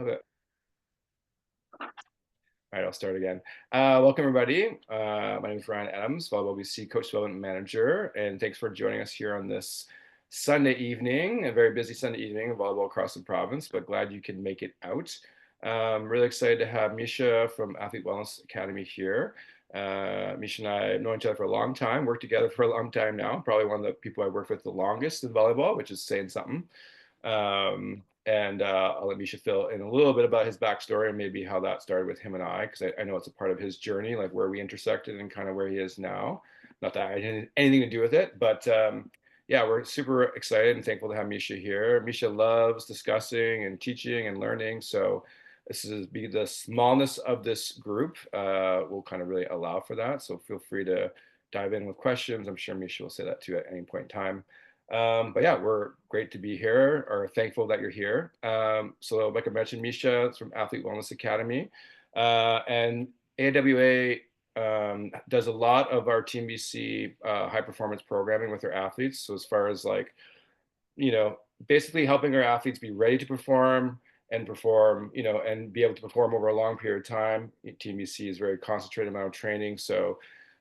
Okay. All right, I'll start again. Welcome, everybody. My name is Ryan Adams, Volleyball VBC Coach Development Manager, and thanks for joining us here on this Sunday evening, a very busy Sunday evening of volleyball across the province, but glad you can make it out. Really excited to have Mischa from Athlete Wellness Academy here. Mischa and I have known each other for a long time, worked together for a long time now, probably one of the people I worked with the longest in volleyball, which is saying something. And I'll let Mischa fill in a little bit about his backstory and maybe how that started with him and I, because I know it's a part of his journey, like where we intersected and kind of where he is now. Not that I had anything to do with it, but yeah, we're super excited and thankful to have Mischa here. Mischa loves discussing and teaching and learning, so this is the smallness of this group will kind of really allow for that. So feel free to dive in with questions. I'm sure Mischa will say that too at any point in time. But yeah, we're great to be here, or thankful that you're here. So like I mentioned, Mischa is from Athlete Wellness Academy, and AWA does a lot of our Team BC high performance programming with our athletes. So as far as like, basically helping our athletes be ready to perform and perform, and be able to perform over a long period of time. Team BC is very concentrated amount of training. So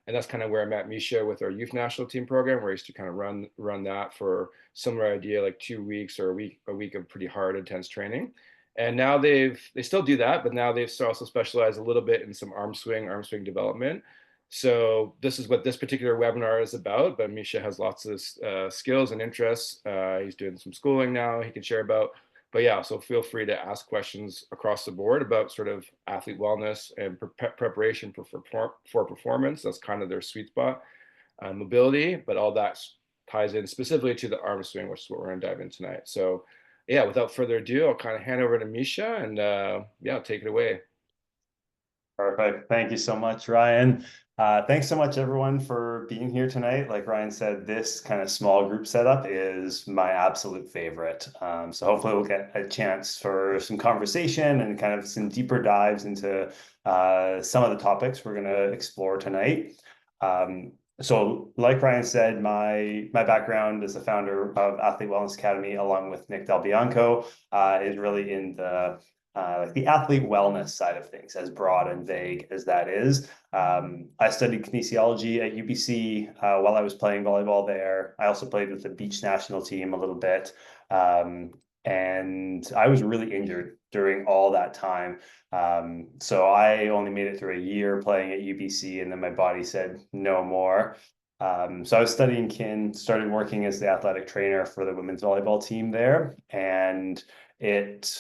and that's kind of where I met Mischa with our youth national team program, where I used to kind of run that for similar idea, like 2 weeks or a week of pretty hard, intense training. And now they still do that, but now they've also specialized a little bit in some arm swing development. So this is what this particular webinar is about. But Mischa has lots of skills and interests. He's doing some schooling now he can share about. But yeah, so feel free to ask questions across the board about sort of athlete wellness and preparation for performance. That's kind of their sweet spot. Mobility, but all that ties in specifically to the arm swing, which is what we're going to dive in tonight. So yeah, without further ado, I'll kind of hand over to Mischa and yeah, take it away. Perfect. Thank you so much, Ryan. Thanks so much, everyone, for being here tonight. Like Ryan said, this kind of small group setup is my absolute favorite. So hopefully we'll get a chance for some conversation and kind of some deeper dives into some of the topics we're going to explore tonight. So like Ryan said, my background as the founder of Athlete Wellness Academy, along with Nick Del Bianco, is really in like the athlete wellness side of things, as broad and vague as that is. I studied kinesiology at UBC while I was playing volleyball there. I also played with the beach national team a little bit. And I was really injured during all that time. So I only made it through a year playing at UBC, and then my body said no more. So I was studying kin, started working as the athletic trainer for the women's volleyball team there. And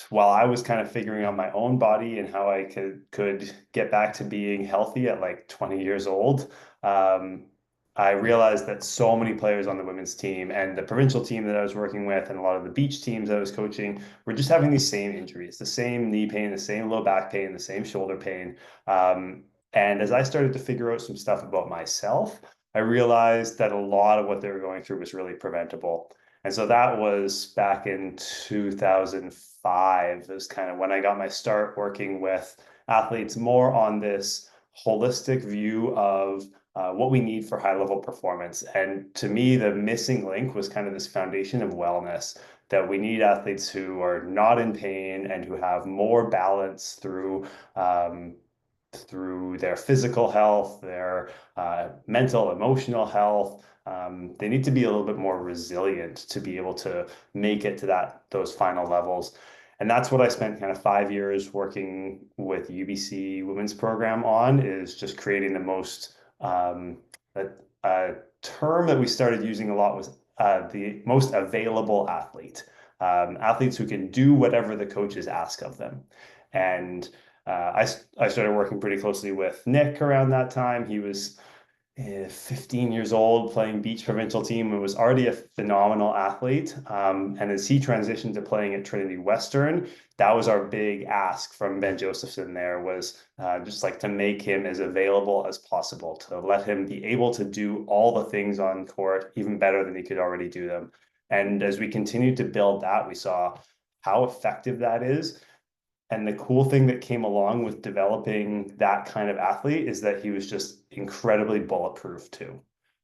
while I was kind of figuring out my own body and how I could get back to being healthy at like 20 years old, I realized that so many players on the women's team and the provincial team that I was working with and a lot of the beach teams I was coaching were just having these same injuries, the same knee pain, the same low back pain, the same shoulder pain. And as I started to figure out some stuff about myself, I realized that a lot of what they were going through was really preventable. And so that was back in 2005 is kind of when I got my start working with athletes more on this holistic view of what we need for high level performance. And to me, the missing link was kind of this foundation of wellness, that we need athletes who are not in pain and who have more balance through their physical health, their mental, emotional health. They need to be a little bit more resilient to be able to make it to those final levels. And that's what I spent kind of 5 years working with UBC women's program on, is just creating the most, a term that we started using a lot was the most available athlete. Athletes who can do whatever the coaches ask of them. And I started working pretty closely with Nick around that time. He was 15 years old, playing beach provincial team, and was already a phenomenal athlete. And as he transitioned to playing at Trinity Western, that was our big ask from Ben Josephson there, was just like to make him as available as possible, to let him be able to do all the things on court even better than he could already do them. And as we continued to build that, we saw how effective that is. And the cool thing that came along with developing that kind of athlete is that he was just incredibly bulletproof too.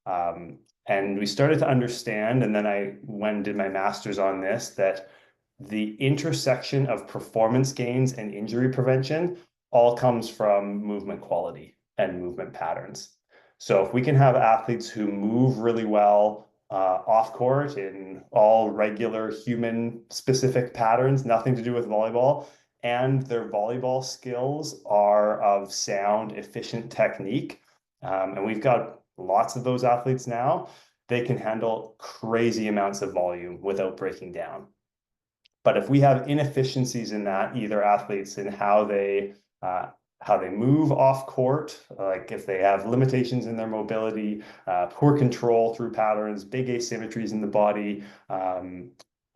And we started to understand, and then I went and did my master's on this, that the intersection of performance gains and injury prevention all comes from movement quality and movement patterns. So if we can have athletes who move really well off court in all regular human specific patterns, nothing to do with volleyball, and their volleyball skills are of sound, efficient technique, and we've got lots of those athletes now, they can handle crazy amounts of volume without breaking down. But if we have inefficiencies in that, either athletes in how they move off court, like if they have limitations in their mobility, poor control through patterns, big asymmetries in the body,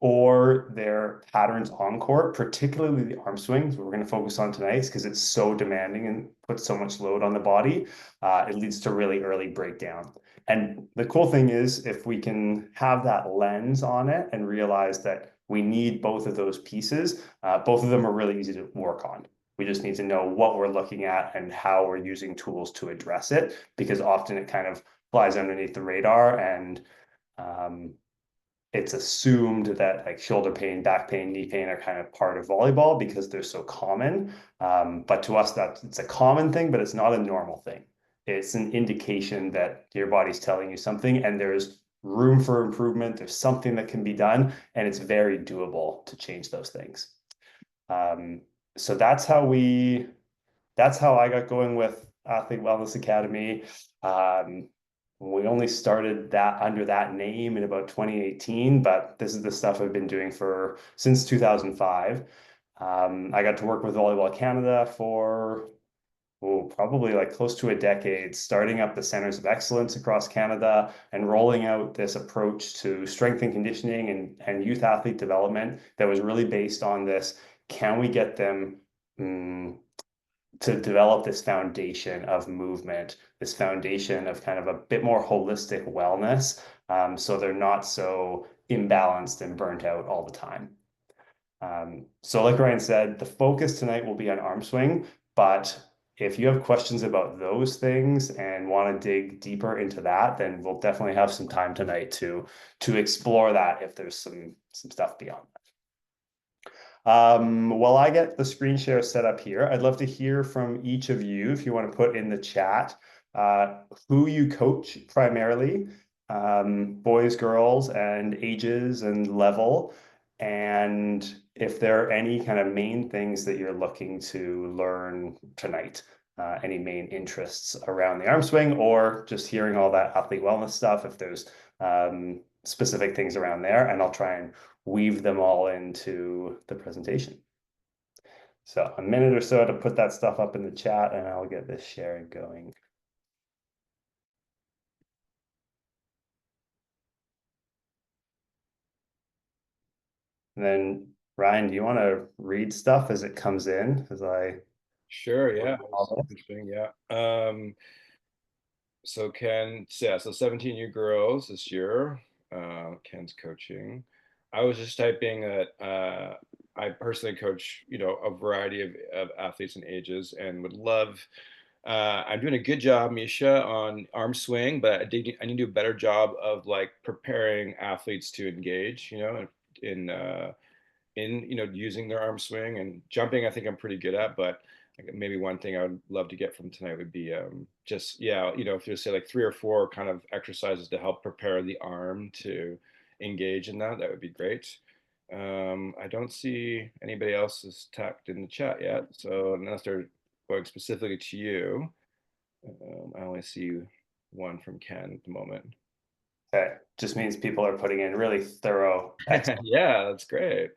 or their patterns on court, particularly the arm swings, we're going to focus on tonight because it's so demanding and puts so much load on the body, it leads to really early breakdown. And the cool thing is, if we can have that lens on it and realize that we need both of those pieces, both of them are really easy to work on. We just need to know what we're looking at and how we're using tools to address it, because often it kind of flies underneath the radar, and it's assumed that like shoulder pain, back pain, knee pain are kind of part of volleyball because they're so common. But to us, it's a common thing, but it's not a normal thing. It's an indication that your body's telling you something, and there's room for improvement. There's something that can be done, and it's very doable to change those things. So that's how I got going with Athlete Wellness Academy. We only started that under that name in about 2018, but this is the stuff I've been doing since 2005. I got to work with Volleyball Canada for probably like close to a decade, starting up the centers of excellence across Canada and rolling out this approach to strength and conditioning and youth athlete development that was really based on this: can we get them to develop this foundation of movement, this foundation of kind of a bit more holistic wellness, so they're not so imbalanced and burnt out all the time. So like Ryan said, the focus tonight will be on arm swing, but if you have questions about those things and want to dig deeper into that, then we'll definitely have some time tonight to explore that if there's some stuff beyond that. While I get the screen share set up here, I'd love to hear from each of you if you want to put in the chat who you coach primarily, boys, girls, and ages and level, and if there are any kind of main things that you're looking to learn tonight, any main interests around the arm swing, or just hearing all that athlete wellness stuff, if there's specific things around there, and I'll try and weave them all into the presentation. So a minute or so to put that stuff up in the chat, and I'll get this sharing going. And then Ryan, do you want to read stuff as it comes in? Sure, yeah. Interesting, yeah. So Ken, yeah, so 17 new girls this year. Ken's coaching. I was just typing that I personally coach, a variety of athletes and ages, and would love. I'm doing a good job, Mischa, on arm swing, but I need to do a better job of like preparing athletes to engage, in using their arm swing and jumping. I think I'm pretty good at, but maybe one thing I would love to get from tonight would be just if you say like 3 or 4 kind of exercises to help prepare the arm to engage in that would be great. I don't see anybody else is tagged in the chat yet, so unless they're going specifically to you, I only see one from Ken at the moment. Okay, just means people are putting in really thorough. Yeah, that's great.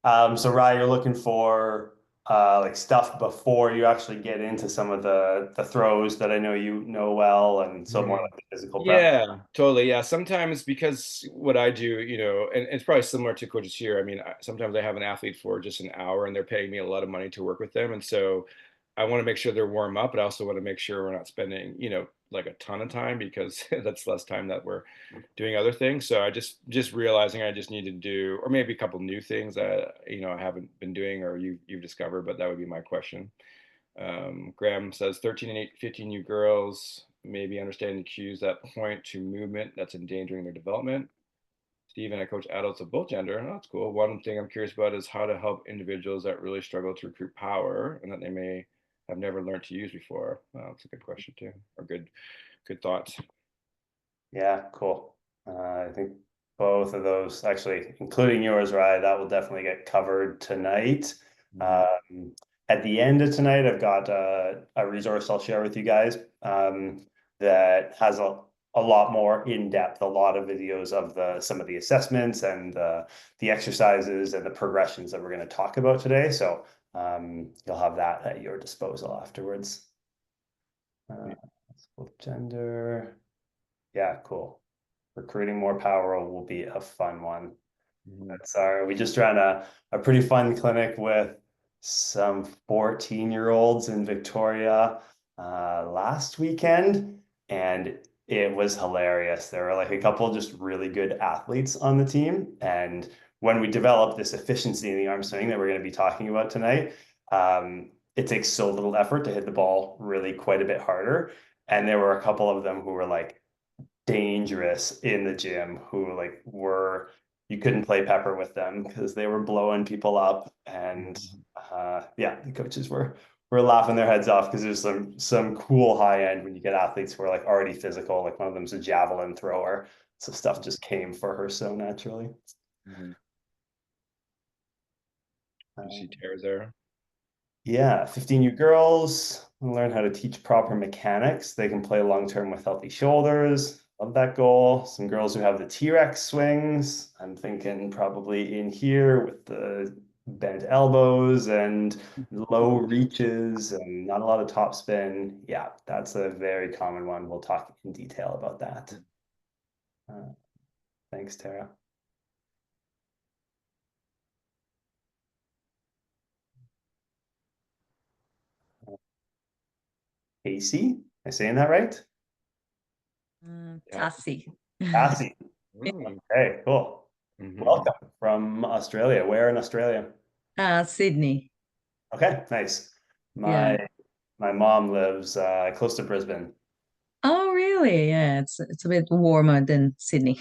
So Ryan, you're looking for like stuff before you actually get into some of the throws that I know you know well, and so more like the physical prep. Yeah, totally. Yeah, sometimes because what I do, and it's probably similar to coaches here. I mean, sometimes I have an athlete for just an hour and they're paying me a lot of money to work with them. And so I want to make sure they're warm up, but I also want to make sure we're not spending, like a ton of time, because that's less time that we're doing other things. So I just realizing I just need to do, or maybe a couple new things that, I haven't been doing or you've discovered, but that would be my question. Graham says 13 and 15 new girls, maybe understanding the cues that point to movement that's endangering their development. Steve and I coach adults of both gender. Oh, that's cool. One thing I'm curious about is how to help individuals that really struggle to recruit power and that they may have never learned to use before. That's a good question too, or good thoughts. Yeah, cool. I think both of those, actually, including yours, Ryan, that will definitely get covered tonight. Mhm. At the end of tonight, I've got a resource I'll share with you guys that has a lot more in depth, a lot of videos of some of the assessments and the exercises and the progressions that we're going to talk about today. So you'll have that at your disposal afterwards. Uh, gender. Yeah, cool. Recruiting more power will be a fun one. Mhm. We just ran a pretty fun clinic with some 14-year-olds in Victoria last weekend, and it was hilarious. There were like a couple just really good athletes on the team, and when we developed this efficiency in the arm swing that we're going to be talking about tonight, it takes so little effort to hit the ball really quite a bit harder. And there were a couple of them who were like dangerous in the gym who like were you couldn't play pepper with them because they were blowing people up and Mhm. yeah, the coaches were laughing their heads off because there's some cool high end when you get athletes who are like already physical, like one of them's a javelin thrower, so stuff just came for her so naturally. Mhm. You uh, see Tara's there. Yeah, 15U girls learn how to teach proper mechanics. They can play long term with healthy shoulders. Love that goal. Some girls who have the T-Rex swings. I'm thinking probably in here with the bent elbows and low reaches and not a lot of top spin. Yeah, that's a very common one. We'll talk in detail about that. Uh, thanks, Tara. Casey, am I saying that right? Yeah. Tassie. Cassie. Mm. Okay, cool. Mhm. Welcome from Australia. Where in Australia? Sydney. Okay, nice. My Yeah. my mom lives close to Brisbane. Oh, really? Yeah, it's a bit warmer than Sydney.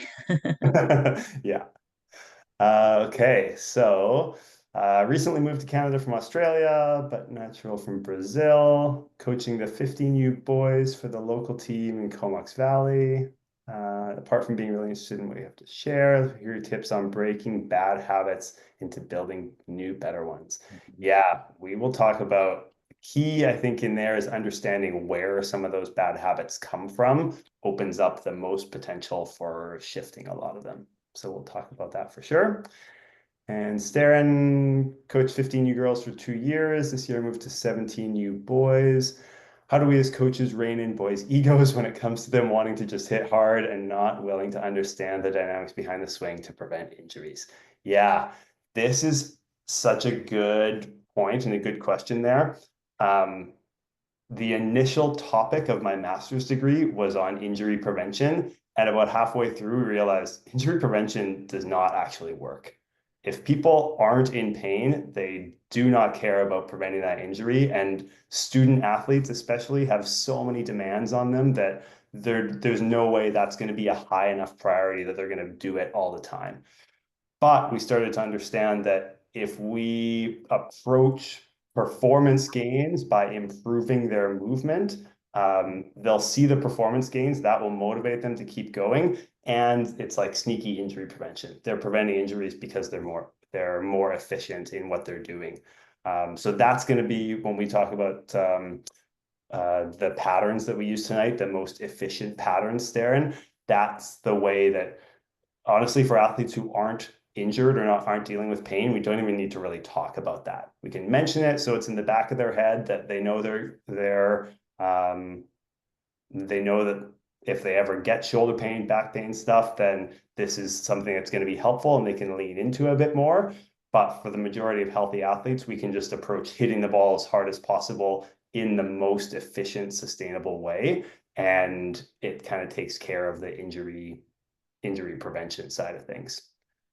Yeah. Okay, so recently moved to Canada from Australia, but natural from Brazil, coaching the 15U boys for the local team in Comox Valley. Apart from being really interested in what you have to share, here are tips on breaking bad habits into building new, better ones. Yeah, we will talk about the key, I think, in there is understanding where some of those bad habits come from, opens up the most potential for shifting a lot of them. So we'll talk about that for sure. And Starin coached 15U girls for 2 years. This year moved to 17U boys. How do we as coaches rein in boys' egos when it comes to them wanting to just hit hard and not willing to understand the dynamics behind the swing to prevent injuries? Yeah, this is such a good point and a good question there. Um, the initial topic of my master's degree was on injury prevention. And about halfway through, we realized injury prevention does not actually work. If people aren't in pain, they do not care about preventing that injury. And student athletes, especially, have so many demands on them that there's no way that's going to be a high enough priority that they're going to do it all the time. But we started to understand that if we approach performance gains by improving their movement, they'll see the performance gains that will motivate them to keep going. And it's like sneaky injury prevention. They're preventing injuries because they're more efficient in what they're doing. So that's going to be when we talk about the patterns that we use tonight, the most efficient patterns, Darren. That's the way that honestly, for athletes who aren't injured or aren't dealing with pain, we don't even need to really talk about that. We can mention it so it's in the back of their head that they know they know that if they ever get shoulder pain, back pain stuff, then this is something that's going to be helpful and they can lean into a bit more. But for the majority of healthy athletes, we can just approach hitting the ball as hard as possible in the most efficient, sustainable way. And it kind of takes care of the injury prevention side of things.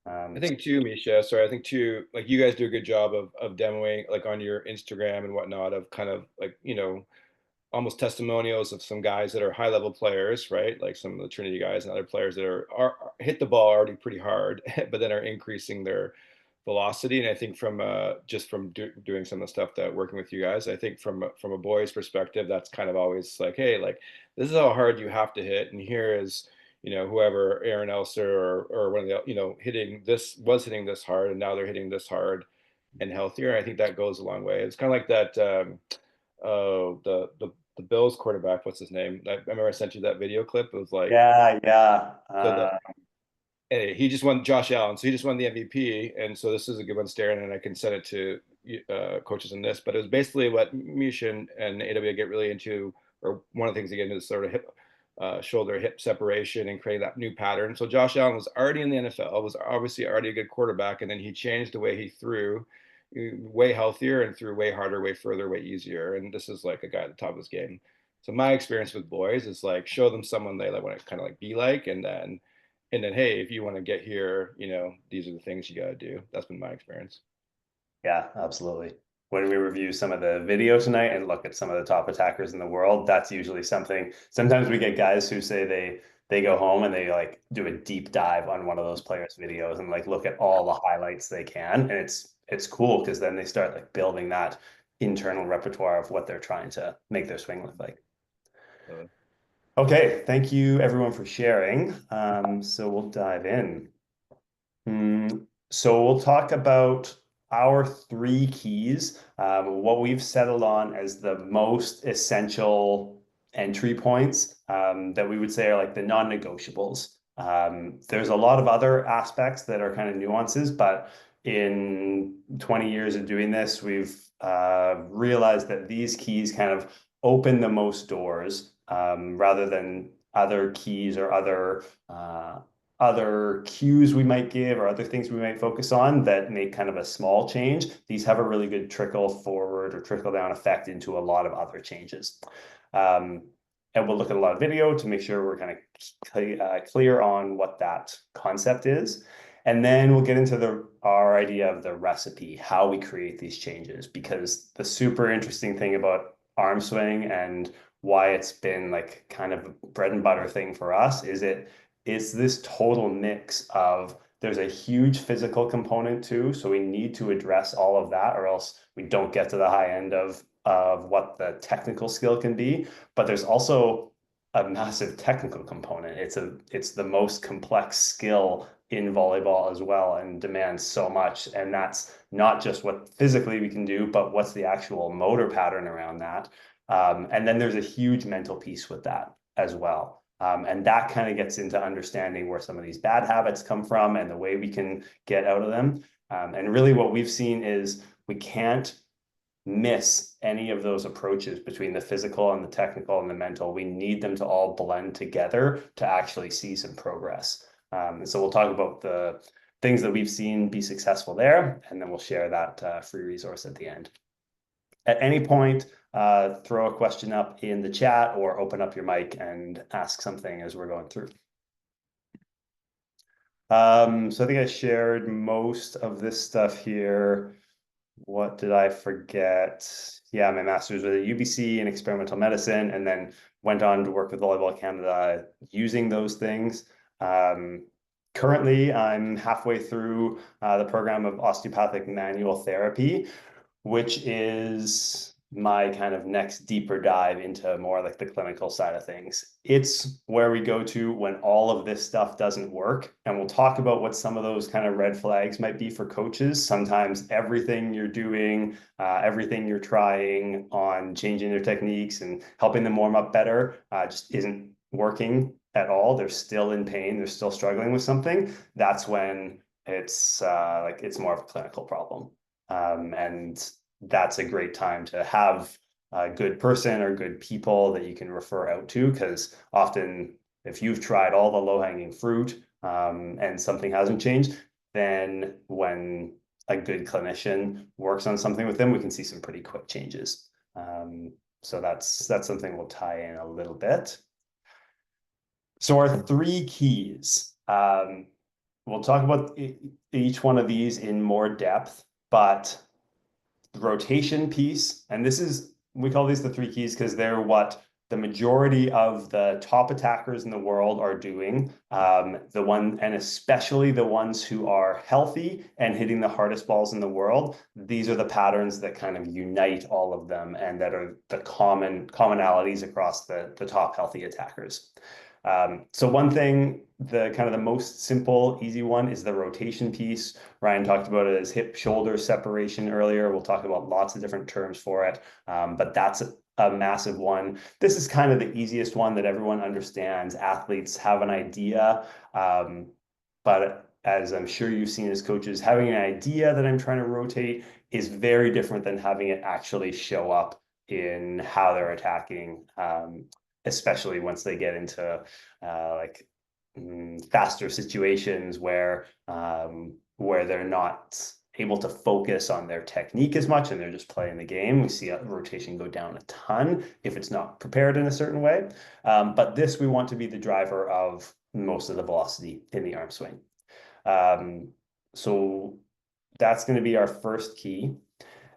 I think too, Misha, sorry, I think too, like you guys do a good job of demoing like on your Instagram and whatnot of kind of like, almost testimonials of some guys that are high level players, right? Like some of the Trinity guys and other players that are hit the ball already pretty hard, but then are increasing their velocity. And I think from just from doing some of the stuff that working with you guys, I think from a boy's perspective, that's kind of always like, hey, like this is how hard you have to hit, and here is, whoever, Aaron Elser or one of the, hitting this hard, and now they're hitting this hard and healthier. I think that goes a long way. It's kind of like that. Oh, the Bills quarterback, what's his name? I remember I sent you that video clip. It was like, Yeah. so anyway, he just won, Josh Allen, so he just won the MVP, and so this is a good one, Staring, and I can send it to coaches in this. But it was basically what Mischa and AWA get really into, or one of the things they get into is sort of hip, shoulder hip separation and creating that new pattern. So Josh Allen was already in the NFL, was obviously already a good quarterback, and then he changed the way he threw, way healthier and threw way harder, way further, way easier. And this is like a guy at the top of his game. So my experience with boys is like show them someone they like want to kind of like be like, and then hey, if you want to get here, these are the things you got to do. That's been my experience. Yeah, absolutely. When we review some of the video tonight and look at some of the top attackers in the world, that's usually something. Sometimes we get guys who say they go home and they like do a deep dive on one of those players' videos and like look at all the highlights they can. And it's cool because then they start like building that internal repertoire of what they're trying to make their swing look like. Okay, thank you everyone for sharing. So we'll dive in. So we'll talk about our 3 keys, what we've settled on as the most essential entry points that we would say are like the non-negotiables. There's a lot of other aspects that are kind of nuances, but in 20 years of doing this, we've realized that these keys kind of open the most doors rather than other keys or other cues we might give or other things we might focus on that make kind of a small change. These have a really good trickle forward or trickle down effect into a lot of other changes. And we'll look at a lot of video to make sure we're kind of clear on what that concept is. And then we'll get into our idea of the recipe, how we create these changes, because the super interesting thing about Armswing and why it's been like kind of a bread and butter thing for us is it's this total mix of there's a huge physical component too. So we need to address all of that or else we don't get to the high end of what the technical skill can be. But there's also a massive technical component. It's the most complex skill in volleyball as well and demands so much. And that's not just what physically we can do, but what's the actual motor pattern around that. And then there's a huge mental piece with that as well. And that kind of gets into understanding where some of these bad habits come from and the way we can get out of them. And really what we've seen is we can't miss any of those approaches between the physical and the technical and the mental. We need them to all blend together to actually see some progress. And so we'll talk about the things that we've seen be successful there, and then we'll share that free resource at the end. At any point, throw a question up in the chat or open up your mic and ask something as we're going through. So I think I shared most of this stuff here. What did I forget? Yeah, my master's was at UBC in experimental medicine, and then went on to work with Volleyball Canada using those things. Currently, I'm halfway through the program of osteopathic manual therapy, which is my kind of next deeper dive into more like the clinical side of things. It's where we go to when all of this stuff doesn't work. And we'll talk about what some of those kind of red flags might be for coaches. Sometimes everything you're doing, everything you're trying on changing their techniques and helping them warm up better just isn't working at all. They're still in pain. They're still struggling with something. That's when it's it's more of a clinical problem. And that's a great time to have a good person or good people that you can refer out to, because often if you've tried all the low-hanging fruit and something hasn't changed, then when a good clinician works on something with them, we can see some pretty quick changes. So that's something we'll tie in a little bit. So our 3 keys, we'll talk about each one of these in more depth, but the rotation piece, and this is we call these the three keys because they're what the majority of the top attackers in the world are doing. And especially the ones who are healthy and hitting the hardest balls in the world. These are the patterns that kind of unite all of them and that are the commonalities across the top healthy attackers. So one thing, the kind of the most simple, easy one is the rotation piece. Ryan talked about it as hip shoulder separation earlier. We'll talk about lots of different terms for it, but that's a massive one. This is kind of the easiest one that everyone understands. Athletes have an idea, but as I'm sure you've seen as coaches, having an idea that I'm trying to rotate is very different than having it actually show up in how they're attacking, especially once they get into faster situations where they're not able to focus on their technique as much and they're just playing the game. We see a rotation go down a ton if it's not prepared in a certain way. But this, we want to be the driver of most of the velocity in the arm swing. So that's going to be our first key.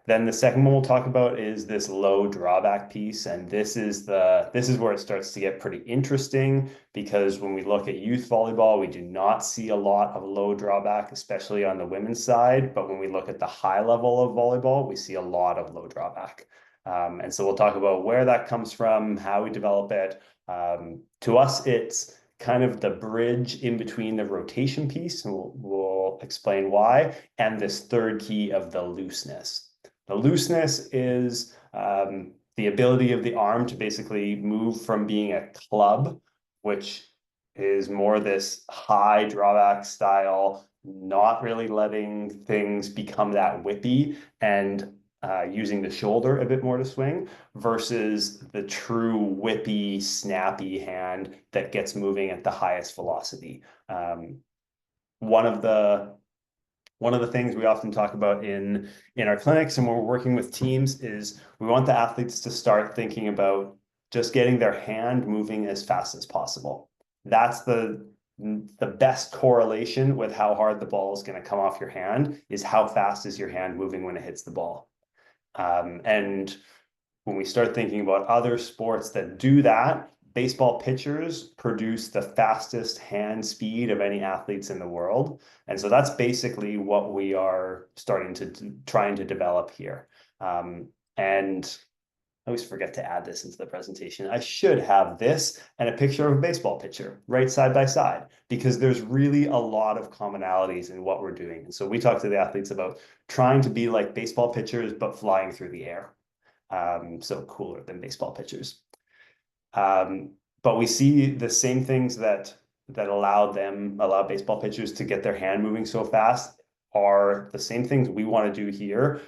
Then the second one we'll talk about is this low drawback piece. And this is where it starts to get pretty interesting, because when we look at youth volleyball, we do not see a lot of low drawback, especially on the women's side. But when we look at the high level of volleyball, we see a lot of low drawback. And so we'll talk about where that comes from, how we develop it. To us, it's kind of the bridge in between the rotation piece, and we'll explain why, and this third key of the looseness. The looseness is the ability of the arm to basically move from being a club, which is more this high drawback style, not really letting things become that whippy, and using the shoulder a bit more to swing, versus the true whippy, snappy hand that gets moving at the highest velocity. One of the things we often talk about in our clinics and when we're working with teams is we want the athletes to start thinking about just getting their hand moving as fast as possible. That's the best correlation with how hard the ball is going to come off your hand, is how fast is your hand moving when it hits the ball. And when we start thinking about other sports that do that, baseball pitchers produce the fastest hand speed of any athletes in the world. And so that's basically what we are trying to develop here. And I always forget to add this into the presentation. I should have this and a picture of a baseball pitcher right side by side, because there's really a lot of commonalities in what we're doing. And so we talk to the athletes about trying to be like baseball pitchers, but flying through the air. So cooler than baseball pitchers. But we see the same things that allow baseball pitchers to get their hand moving so fast are the same things we want to do here.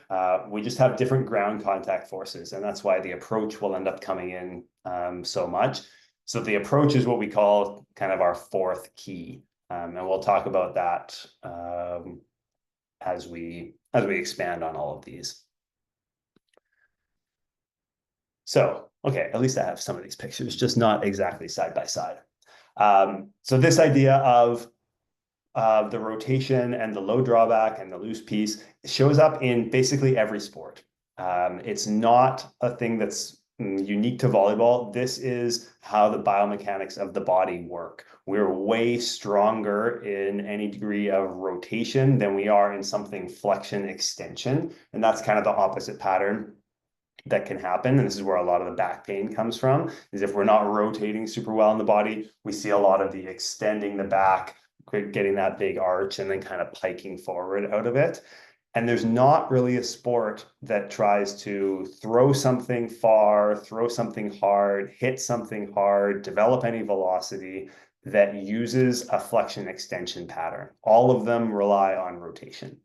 We just have different ground contact forces, and that's why the approach will end up coming in so much. So the approach is what we call kind of our fourth key, and we'll talk about that as we expand on all of these. So, okay, at least I have some of these pictures, just not exactly side by side. So this idea of the rotation and the low drawback and the loose piece shows up in basically every sport. It's not a thing that's unique to volleyball. This is how the biomechanics of the body work. We're way stronger in any degree of rotation than we are in something flexion extension. And that's kind of the opposite pattern that can happen. And this is where a lot of the back pain comes from, is if we're not rotating super well in the body, we see a lot of the extending the back, getting that big arch and then kind of piking forward out of it. And there's not really a sport that tries to throw something far, throw something hard, hit something hard, develop any velocity that uses a flexion extension pattern. All of them rely on rotation.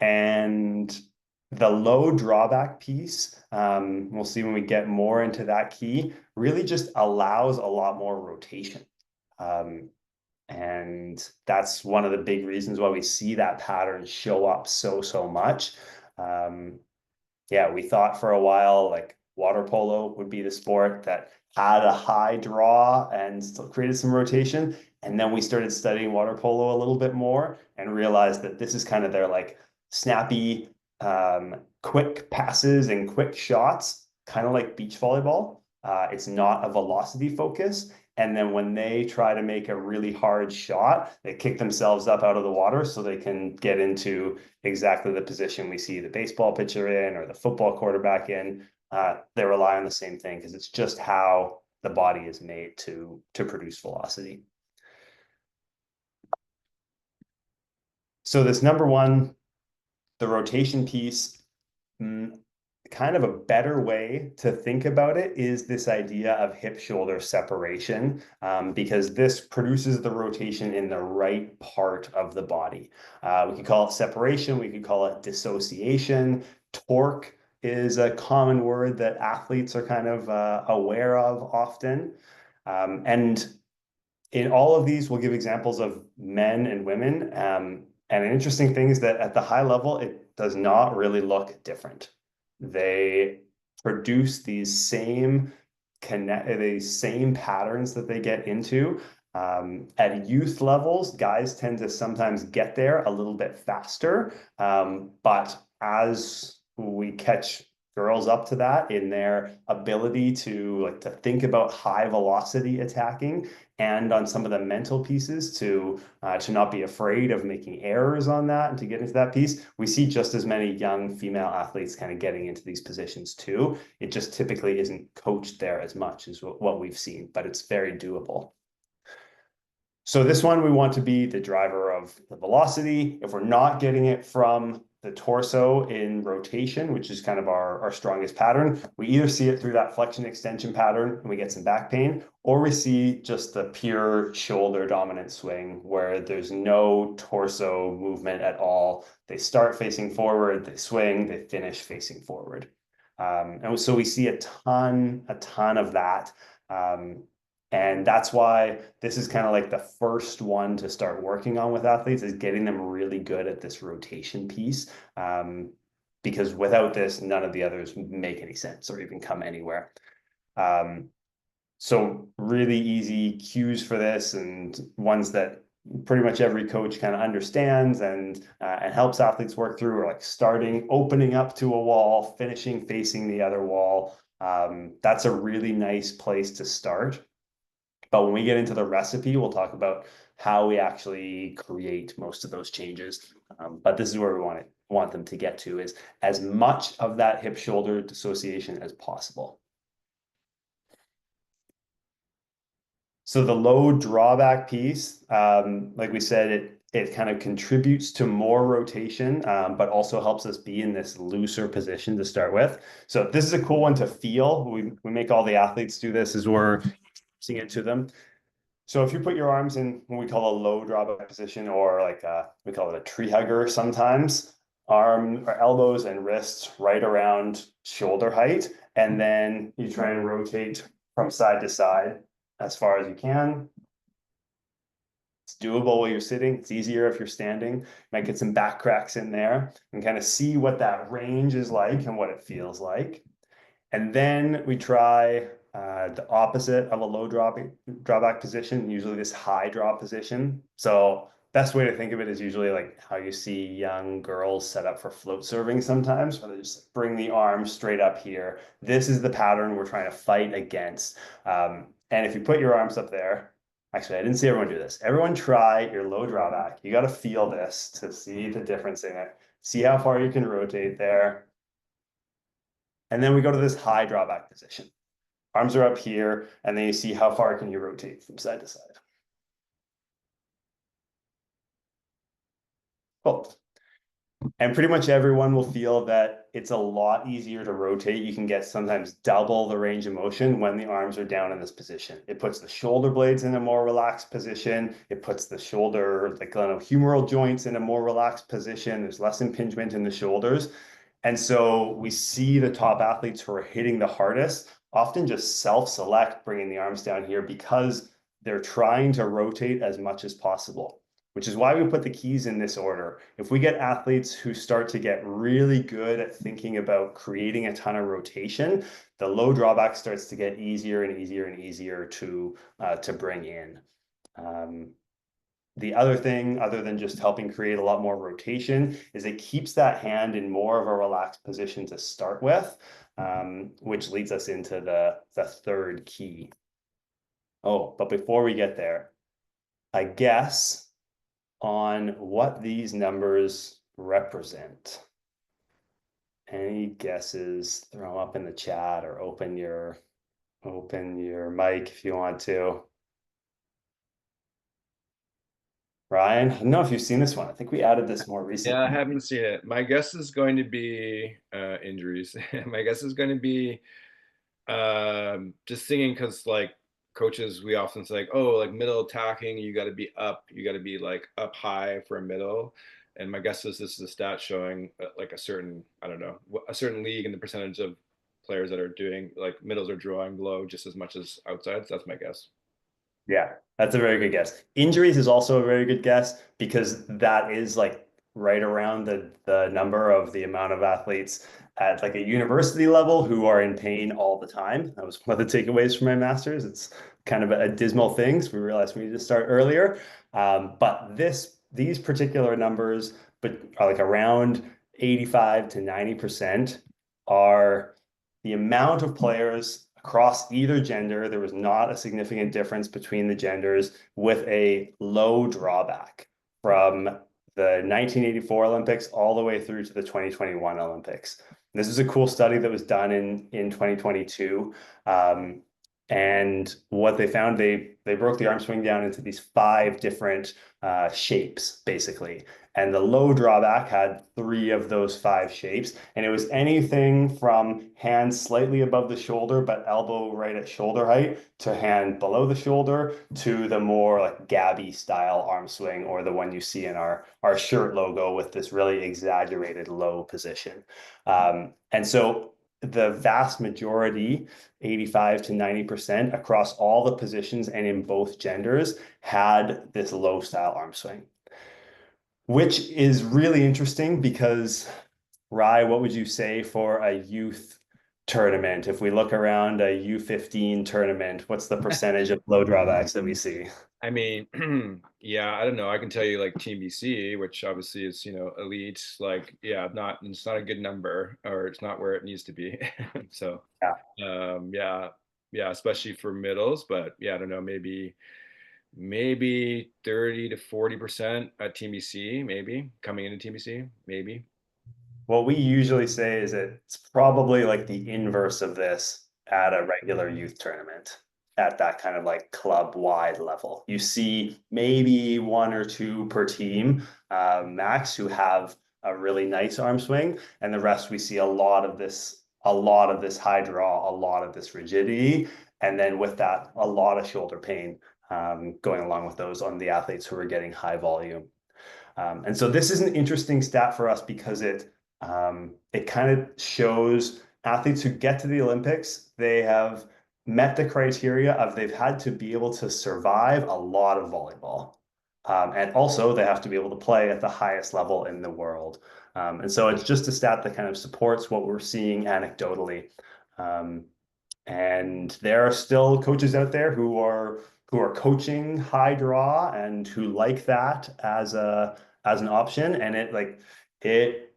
And the low drawback piece, we'll see when we get more into that key, really just allows a lot more rotation. And that's one of the big reasons why we see that pattern show up so much. Yeah, we thought for a while like water polo would be the sport that had a high draw and still created some rotation. And then we started studying water polo a little bit more and realized that this is kind of their like snappy, quick passes and quick shots, kind of like beach volleyball. It's not a velocity focus. And then when they try to make a really hard shot, they kick themselves up out of the water so they can get into exactly the position we see the baseball pitcher in or the football quarterback in. They rely on the same thing because it's just how the body is made to produce velocity. So this number one, the rotation piece, kind of a better way to think about it is this idea of hip-shoulder separation, because this produces the rotation in the right part of the body. We could call it separation, we could call it dissociation. Torque is a common word that athletes are kind of aware of often. And in all of these, we'll give examples of men and women. And an interesting thing is that at the high level, it does not really look different. They produce these same patterns that they get into. At youth levels, guys tend to sometimes get there a little bit faster. But as we catch girls up to that in their ability to think about high velocity attacking, and on some of the mental pieces to not be afraid of making errors on that and to get into that piece, we see just as many young female athletes kind of getting into these positions too. It just typically isn't coached there as much as what we've seen, but it's very doable. So this one, we want to be the driver of the velocity. If we're not getting it from the torso in rotation, which is kind of our strongest pattern, we either see it through that flexion extension pattern and we get some back pain, or we see just the pure shoulder dominant swing where there's no torso movement at all. They start facing forward, they swing, they finish facing forward. And so we see a ton of that. And that's why this is kind of like the first one to start working on with athletes, is getting them really good at this rotation piece. Because without this, none of the others make any sense or even come anywhere. So really easy cues for this, and ones that pretty much every coach kind of understands and helps athletes work through, are like opening up to a wall, finishing facing the other wall. That's a really nice place to start. But when we get into the recipe, we'll talk about how we actually create most of those changes. But this is where we want them to get to, is as much of that hip shoulder dissociation as possible. So the low drawback piece, like we said, it kind of contributes to more rotation, but also helps us be in this looser position to start with. So this is a cool one to feel. We make all the athletes do this as we're seeing it to them. So if you put your arms in what we call a low drawback position, or we call it a tree hugger sometimes, arm or elbows and wrists right around shoulder height, and then you try and rotate from side to side as far as you can. It's doable while you're sitting. It's easier if you're standing. You might get some back cracks in there and kind of see what that range is like and what it feels like. And then we try the opposite of a low drawback position, usually this high draw position. So best way to think of it is usually like how you see young girls set up for float serving sometimes, where they just bring the arm straight up here. This is the pattern we're trying to fight against. And if you put your arms up there, actually, I didn't see everyone do this. Everyone try your low drawback. You got to feel this to see the difference in it. See how far you can rotate there. And then we go to this high drawback position. Arms are up here, and then you see how far can you rotate from side to side. Cool. And pretty much everyone will feel that it's a lot easier to rotate. You can get sometimes double the range of motion when the arms are down in this position. It puts the shoulder blades in a more relaxed position. It puts the shoulder, the glenohumeral joints in a more relaxed position. There's less impingement in the shoulders. And so we see the top athletes who are hitting the hardest often just self-select bringing the arms down here because they're trying to rotate as much as possible, which is why we put the keys in this order. If we get athletes who start to get really good at thinking about creating a ton of rotation, the low drawback starts to get easier and easier and easier to bring in. The other thing, other than just helping create a lot more rotation, is it keeps that hand in more of a relaxed position to start with, which leads us into the third key. Oh, but before we get there, I guess on what these numbers represent. Any guesses? Throw them up in the chat or open your mic if you want to. Ryan, I don't know if you've seen this one. I think we added this more recently. Yeah, I haven't seen it. My guess is going to be injuries. My guess is going to be just thinking because like coaches, we often say like, oh, like middle attacking, you got to be up, you got to be like up high for a middle. And my guess is this is a stat showing like a certain, I don't know, a certain league and the percentage of players that are doing like middles are drawing low just as much as outsides. That's my guess. Yeah, that's a very good guess. Injuries is also a very good guess because that is like right around the number of the amount of athletes at like a university level who are in pain all the time. That was one of the takeaways from my master's. It's kind of a dismal thing, so we realized we need to start earlier. But these particular numbers, but are like around 85 to 90% are the amount of players across either gender. There was not a significant difference between the genders with a low drawback from the 1984 Olympics all the way through to the 2021 Olympics. This is a cool study that was done in 2022. And what they found, they broke the arm swing down into these 5 different shapes, basically. And the low drawback had 3 of those 5 shapes. And it was anything from hand slightly above the shoulder, but elbow right at shoulder height, to hand below the shoulder, to the more like Gabby style arm swing, or the one you see in our shirt logo with this really exaggerated low position. And so the vast majority, 85 to 90% across all the positions and in both genders, had this low style arm swing, which is really interesting because, Rye, what would you say for a youth tournament? If we look around a U15 tournament, what's the percentage of low drawbacks that we see? I mean, yeah, I don't know. I can tell you like Team BC, which obviously is, elite, like, yeah, it's not a good number, or it's not where it needs to be. So, Yeah. yeah, yeah, especially for middles, but yeah, I don't know, maybe 30 to 40% at Team BC, maybe coming into Team BC, maybe. What we usually say is that it's probably like the inverse of this at a regular youth tournament at that kind of like club wide level. You see maybe 1 or 2 per team max who have a really nice arm swing, and the rest we see a lot of this high draw, a lot of this rigidity, and then with that a lot of shoulder pain going along with those on the athletes who are getting high volume. And so this is an interesting stat for us because it kind of shows athletes who get to the Olympics, they have met the criteria of they've had to be able to survive a lot of volleyball. And also they have to be able to play at the highest level in the world. And so it's just a stat that kind of supports what we're seeing anecdotally. And there are still coaches out there who are coaching high draw and who like that as an option, and it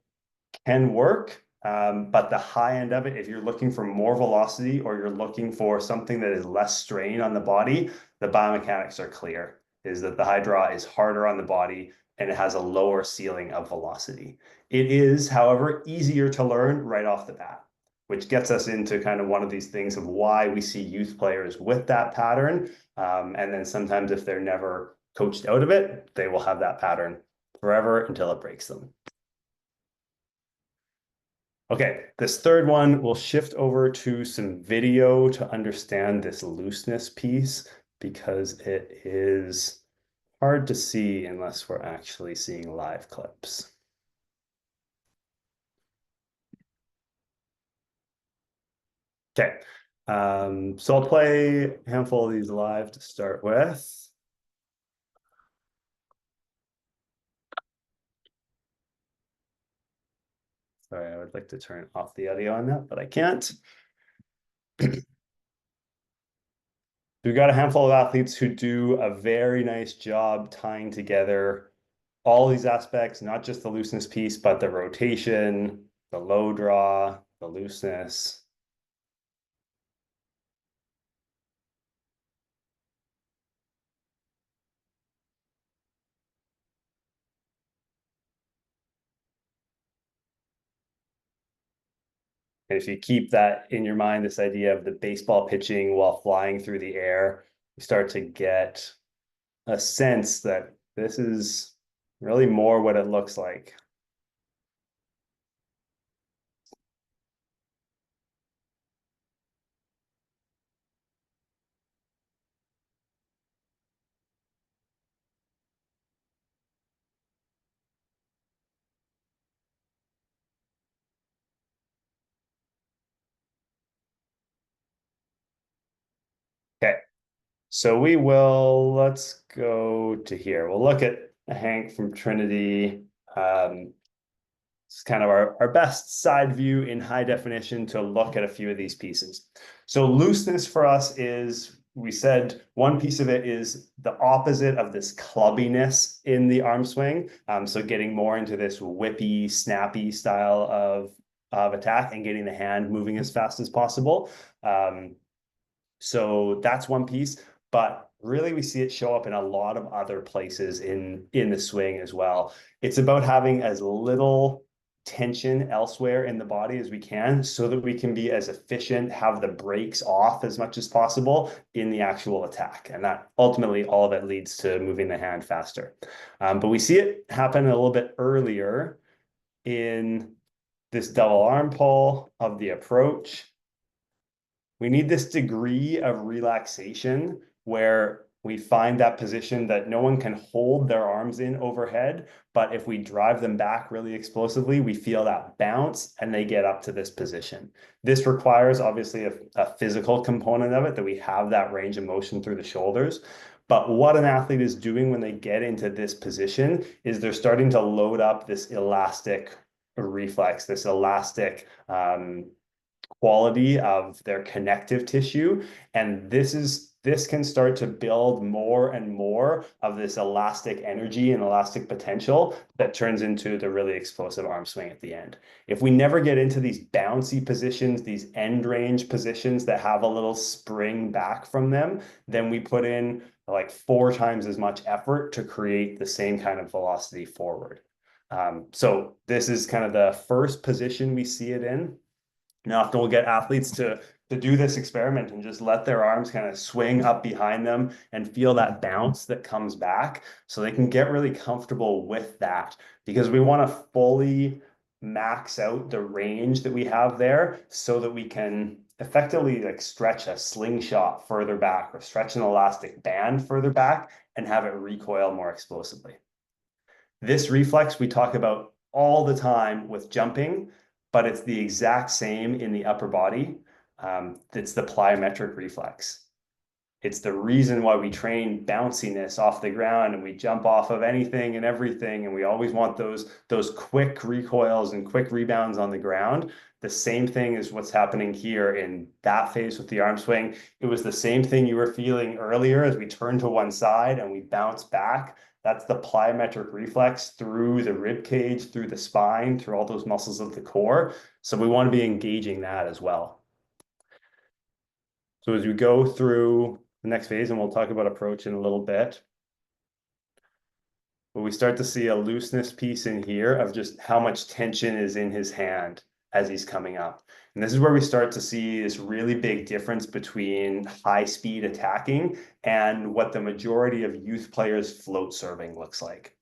can work. But the high end of it, if you're looking for more velocity or you're looking for something that is less strain on the body, the biomechanics are clear, is that the high draw is harder on the body and it has a lower ceiling of velocity. It is, however, easier to learn right off the bat, which gets us into kind of one of these things of why we see youth players with that pattern. And then sometimes if they're never coached out of it, they will have that pattern forever until it breaks them. Okay, this third one, we'll shift over to some video to understand this looseness piece because it is hard to see unless we're actually seeing live clips. Okay, so I'll play a handful of these live to start with. Sorry, I would like to turn off the audio on that, but I can't. We've got a handful of athletes who do a very nice job tying together all these aspects, not just the looseness piece, but the rotation, the low draw, the looseness. And if you keep that in your mind, this idea of the baseball pitching while flying through the air, you start to get a sense that this is really more what it looks like. Okay, so let's go to here. We'll look at Hank from Trinity. It's kind of our best side view in high definition to look at a few of these pieces. So looseness for us is, we said one piece of it is the opposite of this clubbiness in the arm swing. So getting more into this whippy, snappy style of attack and getting the hand moving as fast as possible. So that's one piece, but really we see it show up in a lot of other places in the swing as well. It's about having as little tension elsewhere in the body as we can so that we can be as efficient, have the brakes off as much as possible in the actual attack. And that ultimately, all of it leads to moving the hand faster. But we see it happen a little bit earlier in this double arm pull of the approach. We need this degree of relaxation where we find that position that no one can hold their arms in overhead, but if we drive them back really explosively, we feel that bounce and they get up to this position. This requires obviously a physical component of it, that we have that range of motion through the shoulders. But what an athlete is doing when they get into this position is they're starting to load up this elastic reflex, this elastic quality of their connective tissue. And this can start to build more and more of this elastic energy and elastic potential that turns into the really explosive arm swing at the end. If we never get into these bouncy positions, these end range positions that have a little spring back from them, then we put in like 4 times as much effort to create the same kind of velocity forward. So this is kind of the first position we see it in. Now, often we'll get athletes to do this experiment and just let their arms kind of swing up behind them and feel that bounce that comes back so they can get really comfortable with that, because we want to fully max out the range that we have there so that we can effectively like stretch a slingshot further back or stretch an elastic band further back and have it recoil more explosively. This reflex we talk about all the time with jumping, but it's the exact same in the upper body. It's the plyometric reflex. It's the reason why we train bounciness off the ground and we jump off of anything and everything. And we always want those quick recoils and quick rebounds on the ground. The same thing is what's happening here in that phase with the arm swing. It was the same thing you were feeling earlier as we turn to one side and we bounce back. That's the plyometric reflex through the rib cage, through the spine, through all those muscles of the core. So we want to be engaging that as well. So as we go through the next phase, and we'll talk about approach in a little bit, but we start to see a looseness piece in here of just how much tension is in his hand as he's coming up. And this is where we start to see this really big difference between high speed attacking and what the majority of youth players float serving looks like.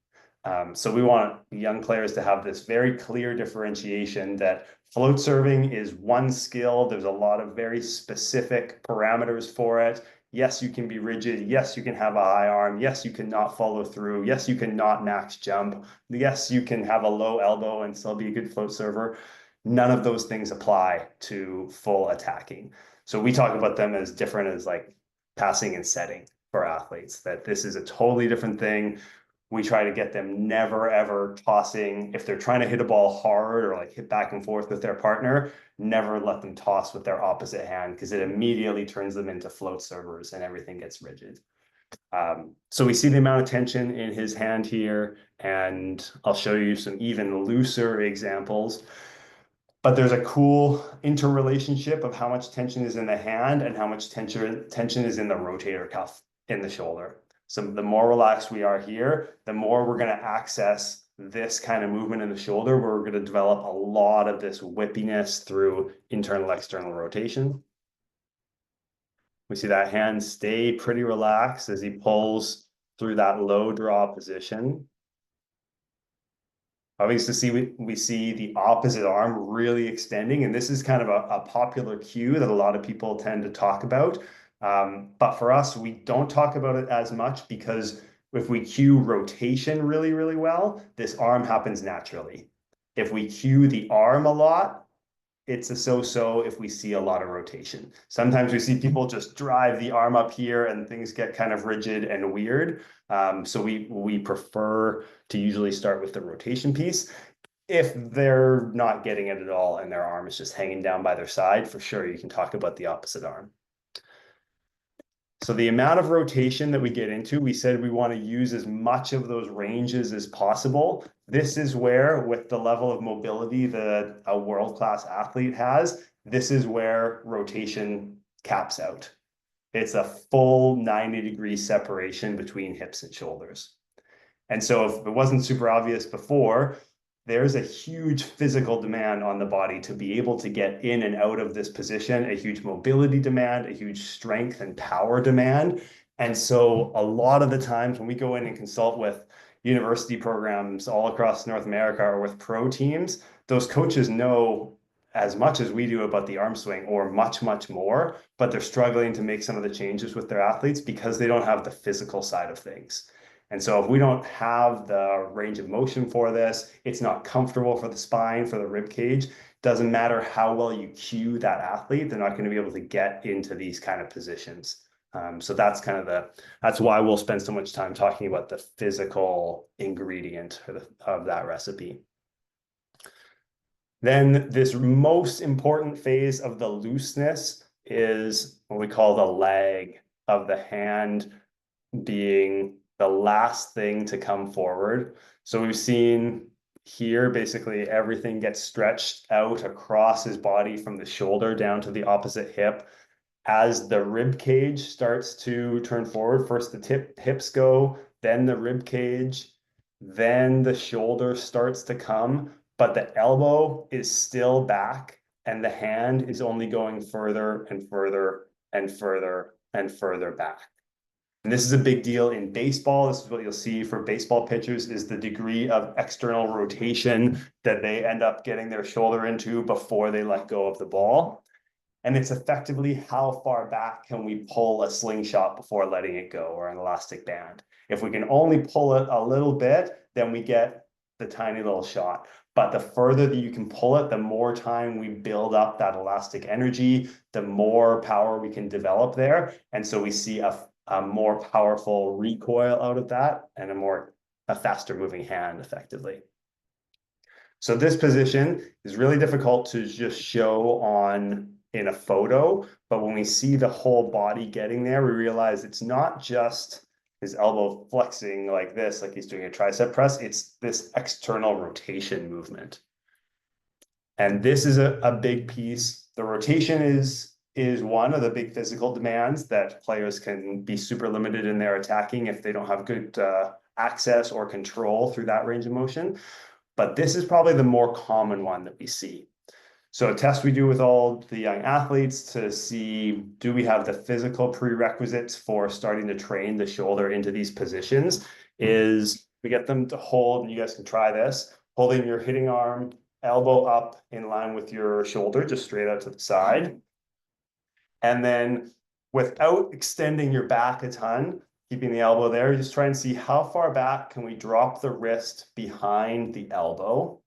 So we want young players to have this very clear differentiation that float serving is one skill. There's a lot of very specific parameters for it. Yes, you can be rigid. Yes, you can have a high arm. Yes, you can not follow through. Yes, you can not max jump. Yes, you can have a low elbow and still be a good float server. None of those things apply to full attacking. So we talk about them as different as like passing and setting for athletes, that this is a totally different thing. We try to get them never ever tossing. If they're trying to hit a ball hard or like hit back and forth with their partner, never let them toss with their opposite hand, because it immediately turns them into float servers and everything gets rigid. So we see the amount of tension in his hand here, and I'll show you some even looser examples. But there's a cool interrelationship of how much tension is in the hand and how much tension is in the rotator cuff in the shoulder. So the more relaxed we are here, the more we're going to access this kind of movement in the shoulder, where we're going to develop a lot of this whippiness through internal external rotation. We see that hand stay pretty relaxed as he pulls through that low draw position. Obviously, we see the opposite arm really extending, and this is kind of a popular cue that a lot of people tend to talk about. But for us, we don't talk about it as much, because if we cue rotation really, really well, this arm happens naturally. If we cue the arm a lot, it's a so-so if we see a lot of rotation. Sometimes we see people just drive the arm up here and things get kind of rigid and weird. So we prefer to usually start with the rotation piece. If they're not getting it at all and their arm is just hanging down by their side, for sure, you can talk about the opposite arm. So the amount of rotation that we get into, we said we want to use as much of those ranges as possible. This is where, with the level of mobility that a world-class athlete has, this is where rotation caps out. It's a full 90-degree separation between hips and shoulders. And so if it wasn't super obvious before, there's a huge physical demand on the body to be able to get in and out of this position, a huge mobility demand, a huge strength and power demand. And so a lot of the times when we go in and consult with university programs all across North America or with pro teams, those coaches know as much as we do about the arm swing, or much, much more, but they're struggling to make some of the changes with their athletes because they don't have the physical side of things. And so if we don't have the range of motion for this, it's not comfortable for the spine, for the rib cage. Doesn't matter how well you cue that athlete, they're not going to be able to get into these kind of positions. So that's kind of that's why we'll spend so much time talking about the physical ingredient of that recipe. Then this most important phase of the looseness is what we call the lag of the hand being the last thing to come forward. So we've seen here, basically everything gets stretched out across his body from the shoulder down to the opposite hip. As the rib cage starts to turn forward, first the hips go, then the rib cage, then the shoulder starts to come, but the elbow is still back and the hand is only going further and further and further and further back. And this is a big deal in baseball. This is what you'll see for baseball pitchers, is the degree of external rotation that they end up getting their shoulder into before they let go of the ball. And it's effectively how far back can we pull a slingshot before letting it go, or an elastic band. If we can only pull it a little bit, then we get the tiny little shot. But the further that you can pull it, the more time we build up that elastic energy, the more power we can develop there. And so we see a more powerful recoil out of that, and a faster moving hand effectively. So this position is really difficult to just show in a photo, but when we see the whole body getting there, we realize it's not just his elbow flexing like this, like he's doing a tricep press, it's this external rotation movement. And this is a big piece. The rotation is one of the big physical demands that players can be super limited in their attacking if they don't have good access or control through that range of motion. But this is probably the more common one that we see. So a test we do with all the young athletes to see, do we have the physical prerequisites for starting to train the shoulder into these positions, is we get them to hold, and you guys can try this, holding your hitting arm, elbow up in line with your shoulder, just straight out to the side. And then without extending your back a ton, keeping the elbow there, just try and see how far back can we drop the wrist behind the elbow.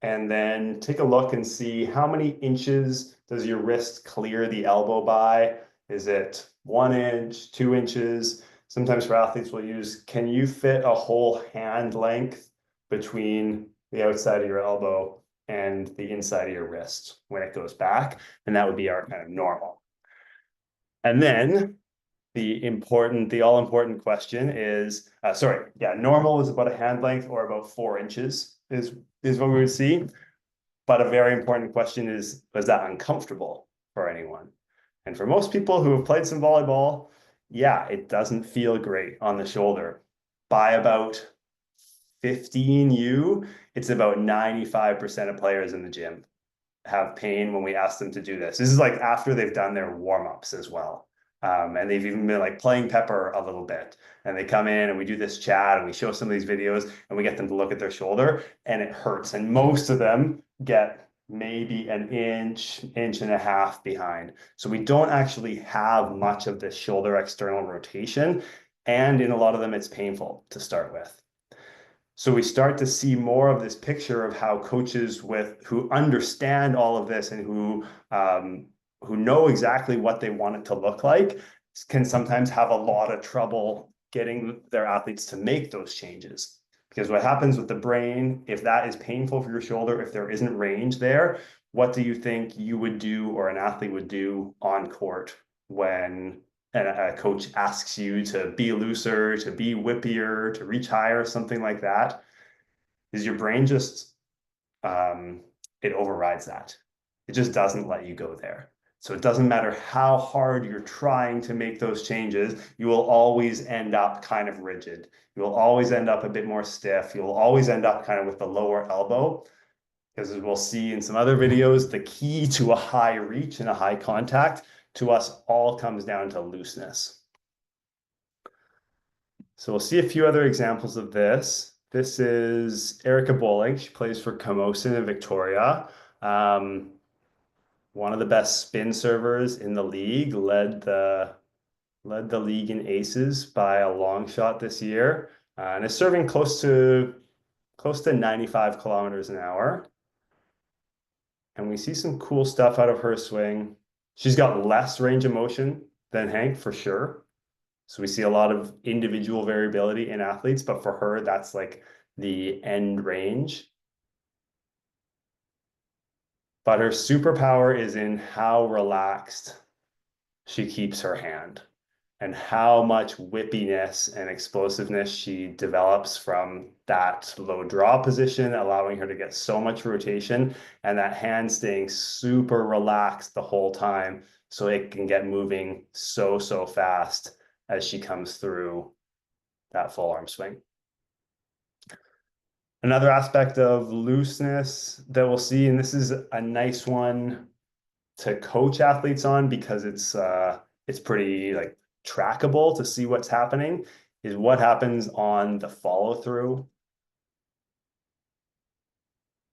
And then take a look and see how many inches does your wrist clear the elbow by? Is it 1 inch, 2 inches? sometimes for athletes we'll use, can you fit a whole hand length between the outside of your elbow and the inside of your wrist when it goes back? And that would be our kind of normal. And then the all important question is, normal is about a hand length or about 4 inches is what we would see. But a very important question is that uncomfortable for anyone? And for most people who have played some volleyball, yeah, it doesn't feel great on the shoulder. By about 15U, it's about 95% of players in the gym have pain when we ask them to do this. This is like after they've done their warm-ups as well. And they've even been like playing pepper a little bit. And they come in and we do this chat and we show some of these videos and we get them to look at their shoulder and it hurts. And most of them get maybe an inch, inch and a half behind. So we don't actually have much of this shoulder external rotation. And in a lot of them, it's painful to start with. So we start to see more of this picture of how coaches who understand all of this and who know exactly what they want it to look like can sometimes have a lot of trouble getting their athletes to make those changes. Because what happens with the brain, if that is painful for your shoulder, if there isn't range there, what do you think you would do or an athlete would do on court when a coach asks you to be looser, to be whippier, to reach higher, something like that? Is your brain just, it overrides that. It just doesn't let you go there. So it doesn't matter how hard you're trying to make those changes, you will always end up kind of rigid. You will always end up a bit more stiff. You will always end up kind of with the lower elbow. Because as we'll see in some other videos, the key to a high reach and a high contact to us all comes down to looseness. So we'll see a few other examples of this. This is Erica Bowling. She plays for Camosun in Victoria. One of the best spin servers in the league, led the league in aces by a long shot this year, and is serving close to 95 kilometers an hour. And we see some cool stuff out of her swing. She's got less range of motion than Hank for sure. So we see a lot of individual variability in athletes, but for her, that's like the end range. But her superpower is in how relaxed she keeps her hand and how much whippiness and explosiveness she develops from that low draw position, allowing her to get so much rotation and that hand staying super relaxed the whole time so it can get moving so fast as she comes through that full arm swing. Another aspect of looseness that we'll see, and this is a nice one to coach athletes on because it's pretty like trackable to see what's happening, is what happens on the follow through.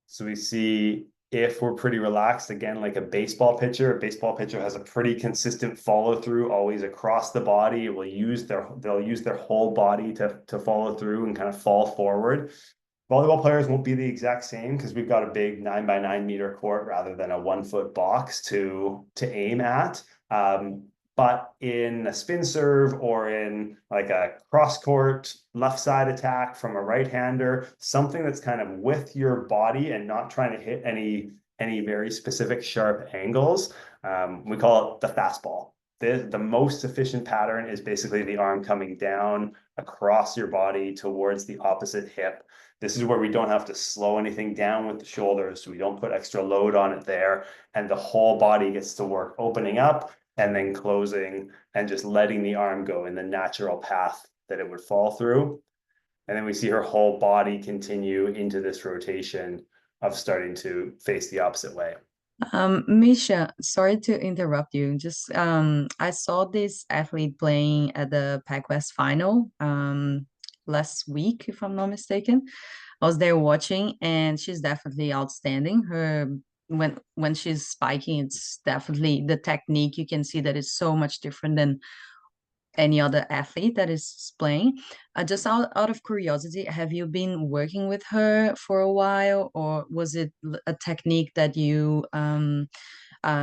So we see if we're pretty relaxed, again, like a baseball pitcher has a pretty consistent follow through always across the body. They'll use their whole body to follow through and kind of fall forward. Volleyball players won't be the exact same because we've got a big 9x9 meter court rather than a 1 foot box to aim at. But in a spin serve or in like a cross court left side attack from a right hander, something that's kind of with your body and not trying to hit any very specific sharp angles, we call it the fastball. The most efficient pattern is basically the arm coming down across your body towards the opposite hip. This is where we don't have to slow anything down with the shoulders, so we don't put extra load on it there, and the whole body gets to work opening up and then closing and just letting the arm go in the natural path that it would fall through. And then we see her whole body continue into this rotation of starting to face the opposite way. Mischa, sorry to interrupt you. Just I saw this athlete playing at the Pac West final last week, if I'm not mistaken. I was there watching, and she's definitely outstanding. Her when she's spiking, it's definitely the technique. You can see that it's so much different than any other athlete that is playing. Just out of curiosity, have you been working with her for a while, or was it a technique that you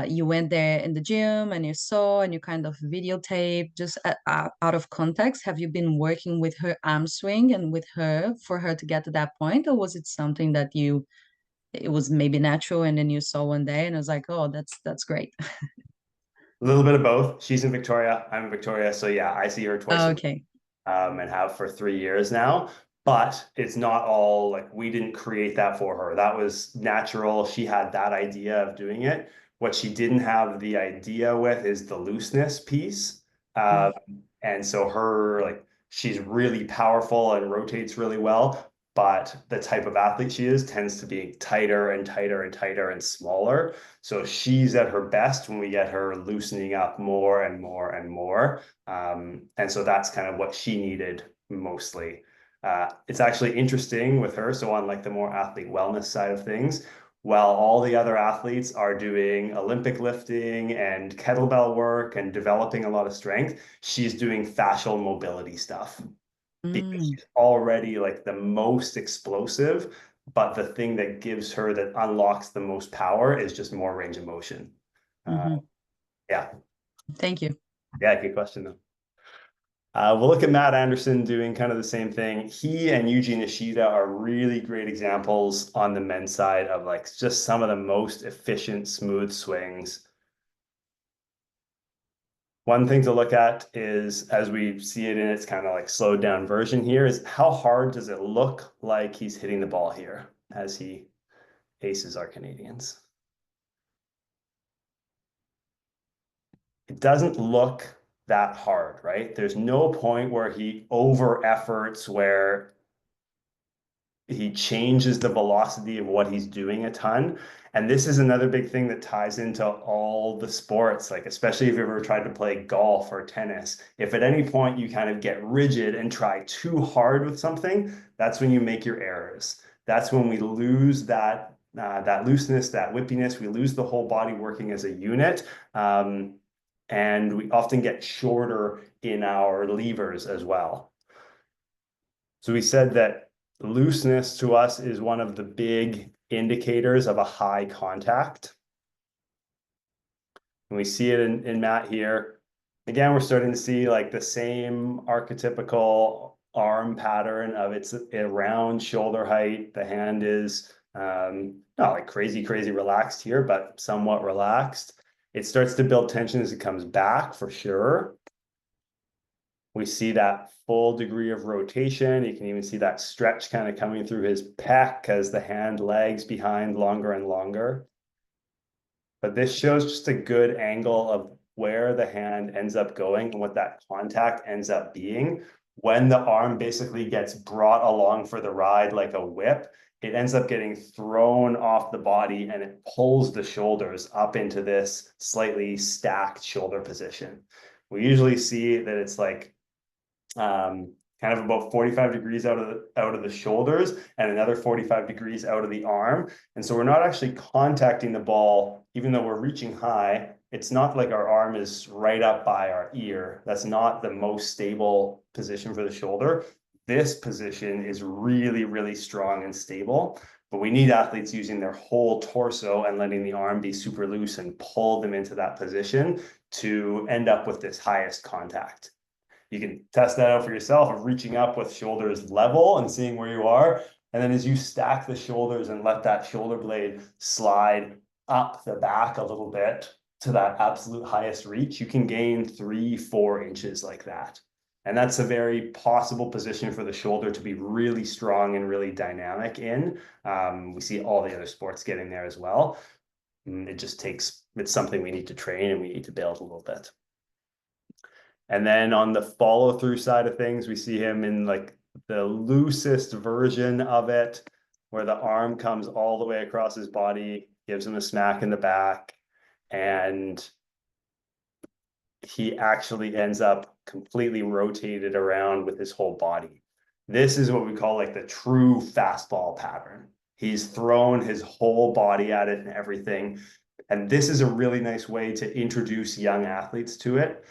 you went there in the gym and you saw and you kind of videotape just out of context. Have you been working with her arm swing and with her for her to get to that point, or was it something that it was maybe natural and then you saw one day and it was like, oh, that's great? A little bit of both. She's in Victoria, I'm in Victoria, so yeah, I see her twice a week. Okay. And have for 3 years now. But it's not all like we didn't create that for her. That was natural. She had that idea of doing it. What she didn't have the idea with is the looseness piece. And so she's really powerful and rotates really well. But the type of athlete she is tends to be tighter and tighter and tighter and smaller. So she's at her best when we get her loosening up more and more and more. And so that's kind of what she needed mostly. It's actually interesting with her. So on like the more athlete wellness side of things, while all the other athletes are doing Olympic lifting and kettlebell work and developing a lot of strength, she's doing fascial mobility stuff because she's already like the most explosive, but the thing that gives her that unlocks the most power is just more range of motion. Yeah. Thank you. Yeah, good question though. We'll look at Matt Anderson doing kind of the same thing. He and Yuji Nishida are really great examples on the men's side of like just some of the most efficient, smooth swings. One thing to look at is, as we see it in its kind of like slowed down version here, is how hard does it look like he's hitting the ball here as he aces our Canadians? It doesn't look that hard, right? There's no point where he over efforts, where he changes the velocity of what he's doing a ton. And this is another big thing that ties into all the sports, like especially if you've ever tried to play golf or tennis. If at any point you kind of get rigid and try too hard with something, that's when you make your errors. That's when we lose that looseness, that whippiness. We lose the whole body working as a unit. And we often get shorter in our levers as well. So we said that looseness to us is one of the big indicators of a high contact. And we see it in Matt here. Again, we're starting to see like the same archetypical arm pattern of it's around shoulder height. The hand is not like crazy relaxed here, but somewhat relaxed. It starts to build tension as it comes back for sure. We see that full degree of rotation. You can even see that stretch kind of coming through his pec as the hand lags behind longer and longer. But this shows just a good angle of where the hand ends up going and what that contact ends up being. When the arm basically gets brought along for the ride like a whip, it ends up getting thrown off the body and it pulls the shoulders up into this slightly stacked shoulder position. We usually see that it's like kind of about 45 degrees out of the shoulders and another 45 degrees out of the arm. And so we're not actually contacting the ball, even though we're reaching high. It's not like our arm is right up by our ear. That's not the most stable position for the shoulder. This position is really strong and stable, but we need athletes using their whole torso and letting the arm be super loose and pull them into that position to end up with this highest contact. You can test that out for yourself of reaching up with shoulders level and seeing where you are. And then as you stack the shoulders and let that shoulder blade slide up the back a little bit to that absolute highest reach, you can gain 3-4 inches like that. And that's a very possible position for the shoulder to be really strong and really dynamic in. We see all the other sports getting there as well. It just takes, it's something we need to train and we need to build a little bit. And then on the follow through side of things, we see him in like the loosest version of it, where the arm comes all the way across his body, gives him a smack in the back, and he actually ends up completely rotated around with his whole body. This is what we call like the true fastball pattern. He's thrown his whole body at it and everything. And this is a really nice way to introduce young athletes to it,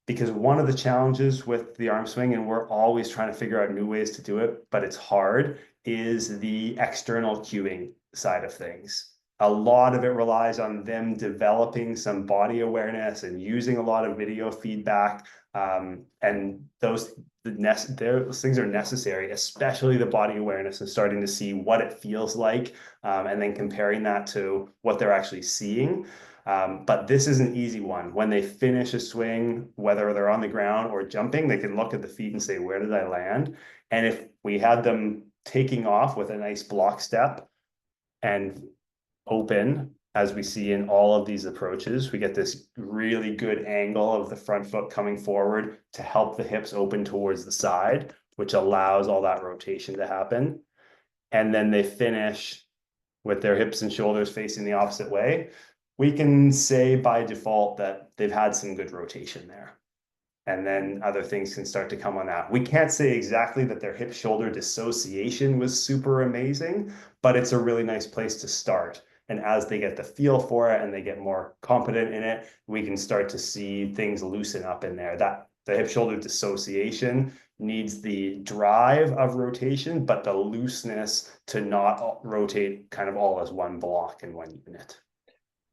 because one of the challenges with the arm swing, and we're always trying to figure out new ways to do it, but it's hard, is the external cueing side of things. A lot of it relies on them developing some body awareness and using a lot of video feedback. And those things are necessary, especially the body awareness and starting to see what it feels like, and then comparing that to what they're actually seeing. But this is an easy one. When they finish a swing, whether they're on the ground or jumping, they can look at the feet and say, where did I land? And if we had them taking off with a nice block step and open, as we see in all of these approaches, we get this really good angle of the front foot coming forward to help the hips open towards the side, which allows all that rotation to happen. And then they finish with their hips and shoulders facing the opposite way. We can say by default that they've had some good rotation there. And then other things can start to come on that. We can't say exactly that their hip shoulder dissociation was super amazing, but it's a really nice place to start. And as they get the feel for it and they get more competent in it, we can start to see things loosen up in there. That the hip shoulder dissociation needs the drive of rotation, but the looseness to not rotate kind of all as one block in one unit.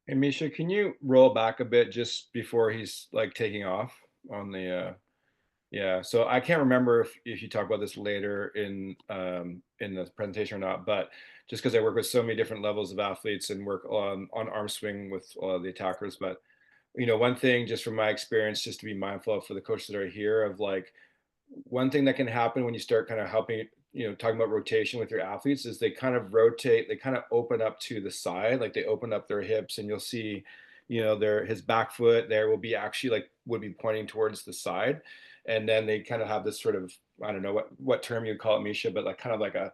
Hey, Mischa, can you roll back a bit just before he's like taking off on the yeah, so I can't remember if you talk about this later in the presentation or not, but just because I work with so many different levels of athletes and work on Armswing with a lot of the attackers, but you know, one thing just from my experience, just to be mindful of for the coaches that are here, of like one thing that can happen when you start kind of helping, you know, talking about rotation with your athletes is they kind of rotate, they kind of open up to the side, like they open up their hips, and you'll see, you know, his back foot there will be actually like would be pointing towards the side. And then they kind of have this sort of, I don't know what term you call it, Mischa, but like kind of like a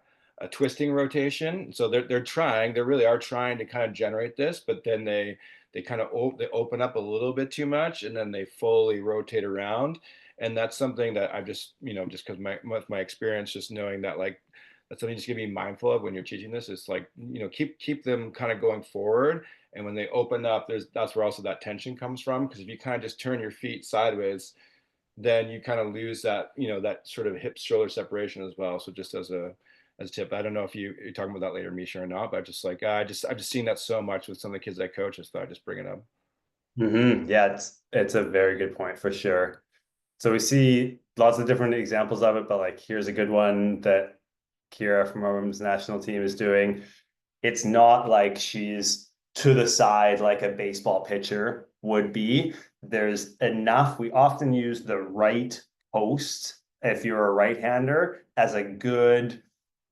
twisting rotation. So they really are trying to kind of generate this, but then they kind of they open up a little bit too much, and then they fully rotate around. And that's something that I've just, you know, just because with my experience, just knowing that like that's something just to be mindful of when you're teaching this. It's like, you know, keep them kind of going forward, and when they open up, that's where also that tension comes from, because if you kind of just turn your feet sideways, then you kind of lose that, you know, that sort of hip shoulder separation as well. So just as a tip, I don't know if you're talking about that later, Mischa, or not, but just like I've just seen that so much with some of the kids I coach, I thought I'd just bring it up. Yeah, it's a very good point for sure. So we see lots of different examples of it, but like here's a good one that Kira from our women's national team is doing. It's not like she's to the side like a baseball pitcher would be. There's enough. We often use the right post, if you're a right-hander, as a good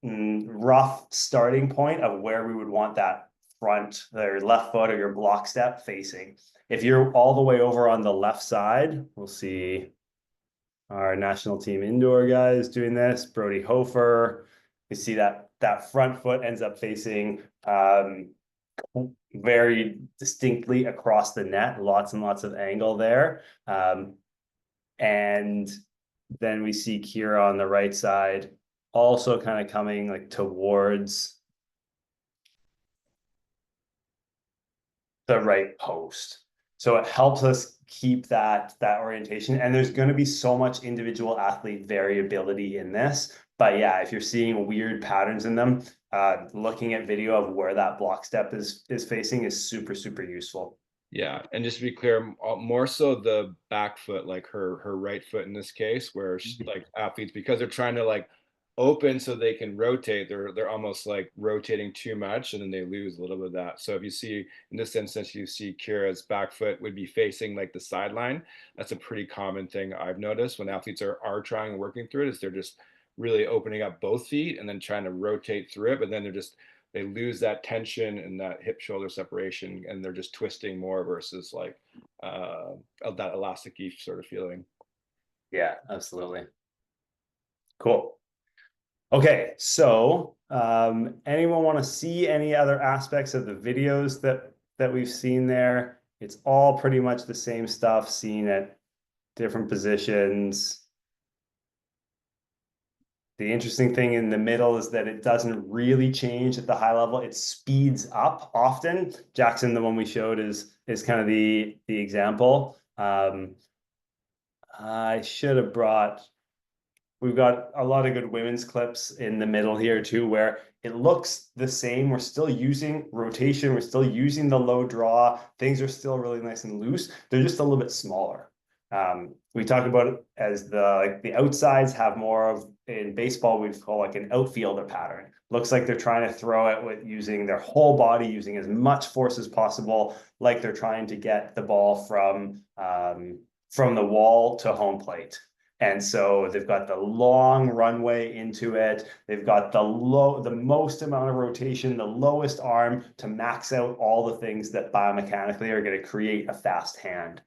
rough starting point of where we would want that front, their left foot or your block step facing. If you're all the way over on the left side, we'll see our national team indoor guys doing this. Brody Hofer, you see that front foot ends up facing very distinctly across the net, lots and lots of angle there. And then we see Kira on the right side also kind of coming like towards the right post. So it helps us keep that orientation. And there's going to be so much individual athlete variability in this. But yeah, if you're seeing weird patterns in them, looking at video of where that block step is facing is super, super useful. Yeah, and just to be clear, more so the back foot, like her right foot in this case, where like athletes, because they're trying to like open so they can rotate, they're almost like rotating too much, and then they lose a little bit of that. So if you see in this instance, you see Kira's back foot would be facing like the sideline. That's a pretty common thing I've noticed when athletes are trying and working through it, is they're just really opening up both feet and then trying to rotate through it, but then they lose that tension and that hip shoulder separation, and they're just twisting more versus like that elasticy sort of feeling. Yeah, absolutely. Cool. Okay, so anyone want to see any other aspects of the videos that we've seen there? It's all pretty much the same stuff seen at different positions. The interesting thing in the middle is that it doesn't really change at the high level. It speeds up often. Jackson, the one we showed, is kind of the example. I should have brought We've got a lot of good women's clips in the middle here too, where it looks the same. We're still using rotation. We're still using the low draw. Things are still really nice and loose. They're just a little bit smaller. We talk about it as the outsides have more of, in baseball, we'd call like an outfielder pattern. Looks like they're trying to throw it with using their whole body, using as much force as possible, like they're trying to get the ball from the wall to home plate. And so they've got the long runway into it. They've got the most amount of rotation, the lowest arm to max out all the things that biomechanically are going to create a fast hand.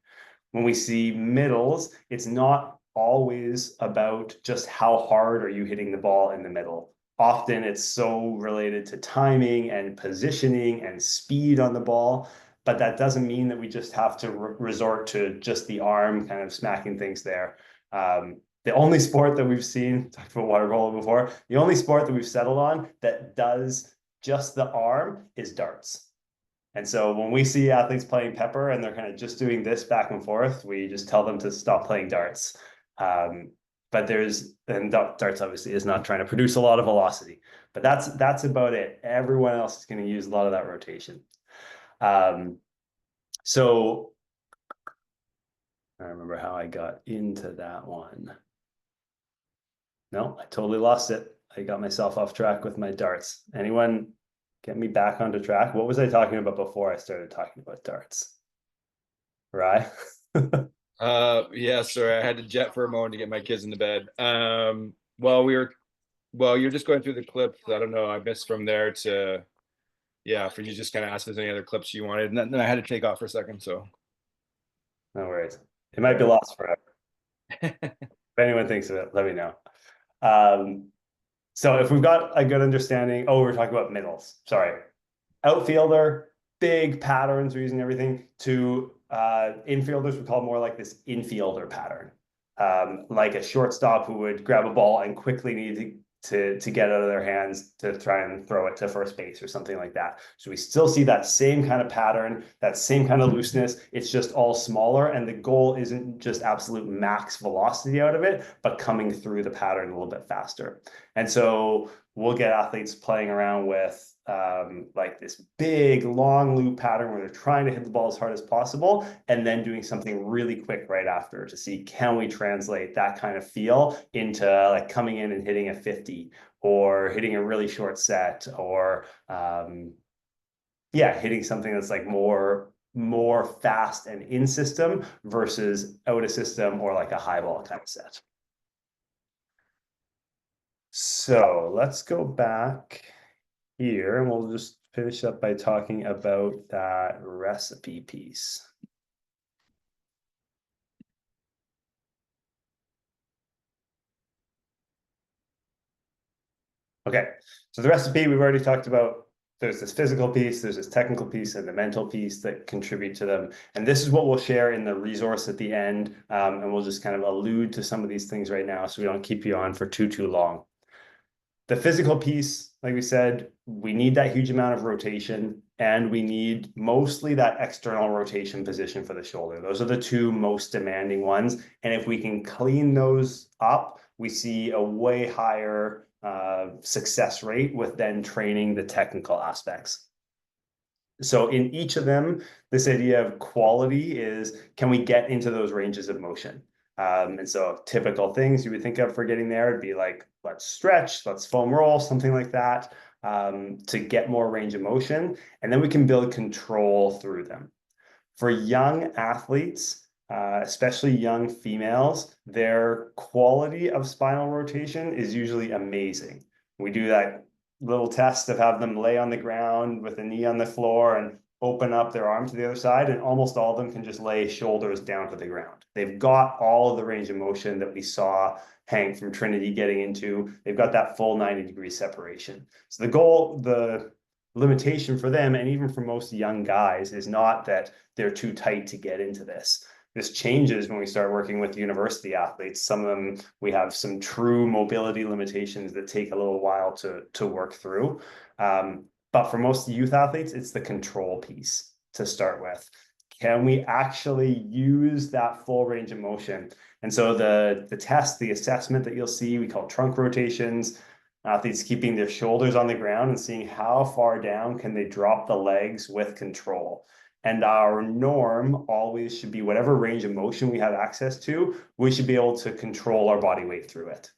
When we see middles, it's not always about just how hard are you hitting the ball in the middle. Often it's so related to timing and positioning and speed on the ball, but that doesn't mean that we just have to resort to just the arm kind of smacking things there. The only sport that we've seen, talked about water polo before, the only sport that we've settled on that does just the arm is darts. And so when we see athletes playing pepper and they're kind of just doing this back and forth, we just tell them to stop playing darts. But darts obviously is not trying to produce a lot of velocity, but that's about it. Everyone else is going to use a lot of that rotation. So I remember how I got into that one. No, I totally lost it. I got myself off track with my darts. Anyone get me back onto track? What was I talking about before I started talking about darts? Right? Yeah, sorry, I had to jet for a moment to get my kids into bed. Well, you're just going through the clips. I don't know, I missed from there to, yeah, for you just kind of ask if there's any other clips you wanted. And then I had to take off for a second, so. No worries. It might be lost forever. If anyone thinks of it, let me know. So if we've got a good understanding, we're talking about middles. Sorry. Outfielder, big patterns, we're using everything. To infielders, we call more like this infielder pattern. Like a shortstop who would grab a ball and quickly need to get out of their hands to try and throw it to first base or something like that. So we still see that same kind of pattern, that same kind of looseness. It's just all smaller, and the goal isn't just absolute max velocity out of it, but coming through the pattern a little bit faster. And so we'll get athletes playing around with like this big long loop pattern where they're trying to hit the ball as hard as possible, and then doing something really quick right after to see, can we translate that kind of feel into like coming in and hitting a 50 or hitting a really short set, or hitting something that's like more fast and in system versus out of system, or like a high ball kind of set. So let's go back here and we'll just finish up by talking about that recipe piece. Okay, so the recipe we've already talked about. There's this physical piece, there's this technical piece, and the mental piece that contribute to them. And this is what we'll share in the resource at the end. And we'll just kind of allude to some of these things right now so we don't keep you on for too long. The physical piece, like we said, we need that huge amount of rotation, and we need mostly that external rotation position for the shoulder. Those are the two most demanding ones. And if we can clean those up, we see a way higher success rate with then training the technical aspects. So in each of them, this idea of quality is, can we get into those ranges of motion? And so typical things you would think of for getting there would be like, let's stretch, let's foam roll, something like that, to get more range of motion. And then we can build control through them. For young athletes, especially young females, their quality of spinal rotation is usually amazing. We do that little test of have them lay on the ground with a knee on the floor and open up their arm to the other side, and almost all of them can just lay shoulders down to the ground. They've got all of the range of motion that we saw Hank from Trinity getting into. They've got that full 90-degree separation. So the goal, the limitation for them, and even for most young guys, is not that they're too tight to get into this. This changes when we start working with university athletes. Some of them, we have some true mobility limitations that take a little while to work through. But for most youth athletes, it's the control piece to start with. can we actually use that full range of motion? And so the test, the assessment that you'll see, we call trunk rotations, athletes keeping their shoulders on the ground and seeing how far down can they drop the legs with control. And our norm always should be whatever range of motion we have access to, we should be able to control our body weight through it.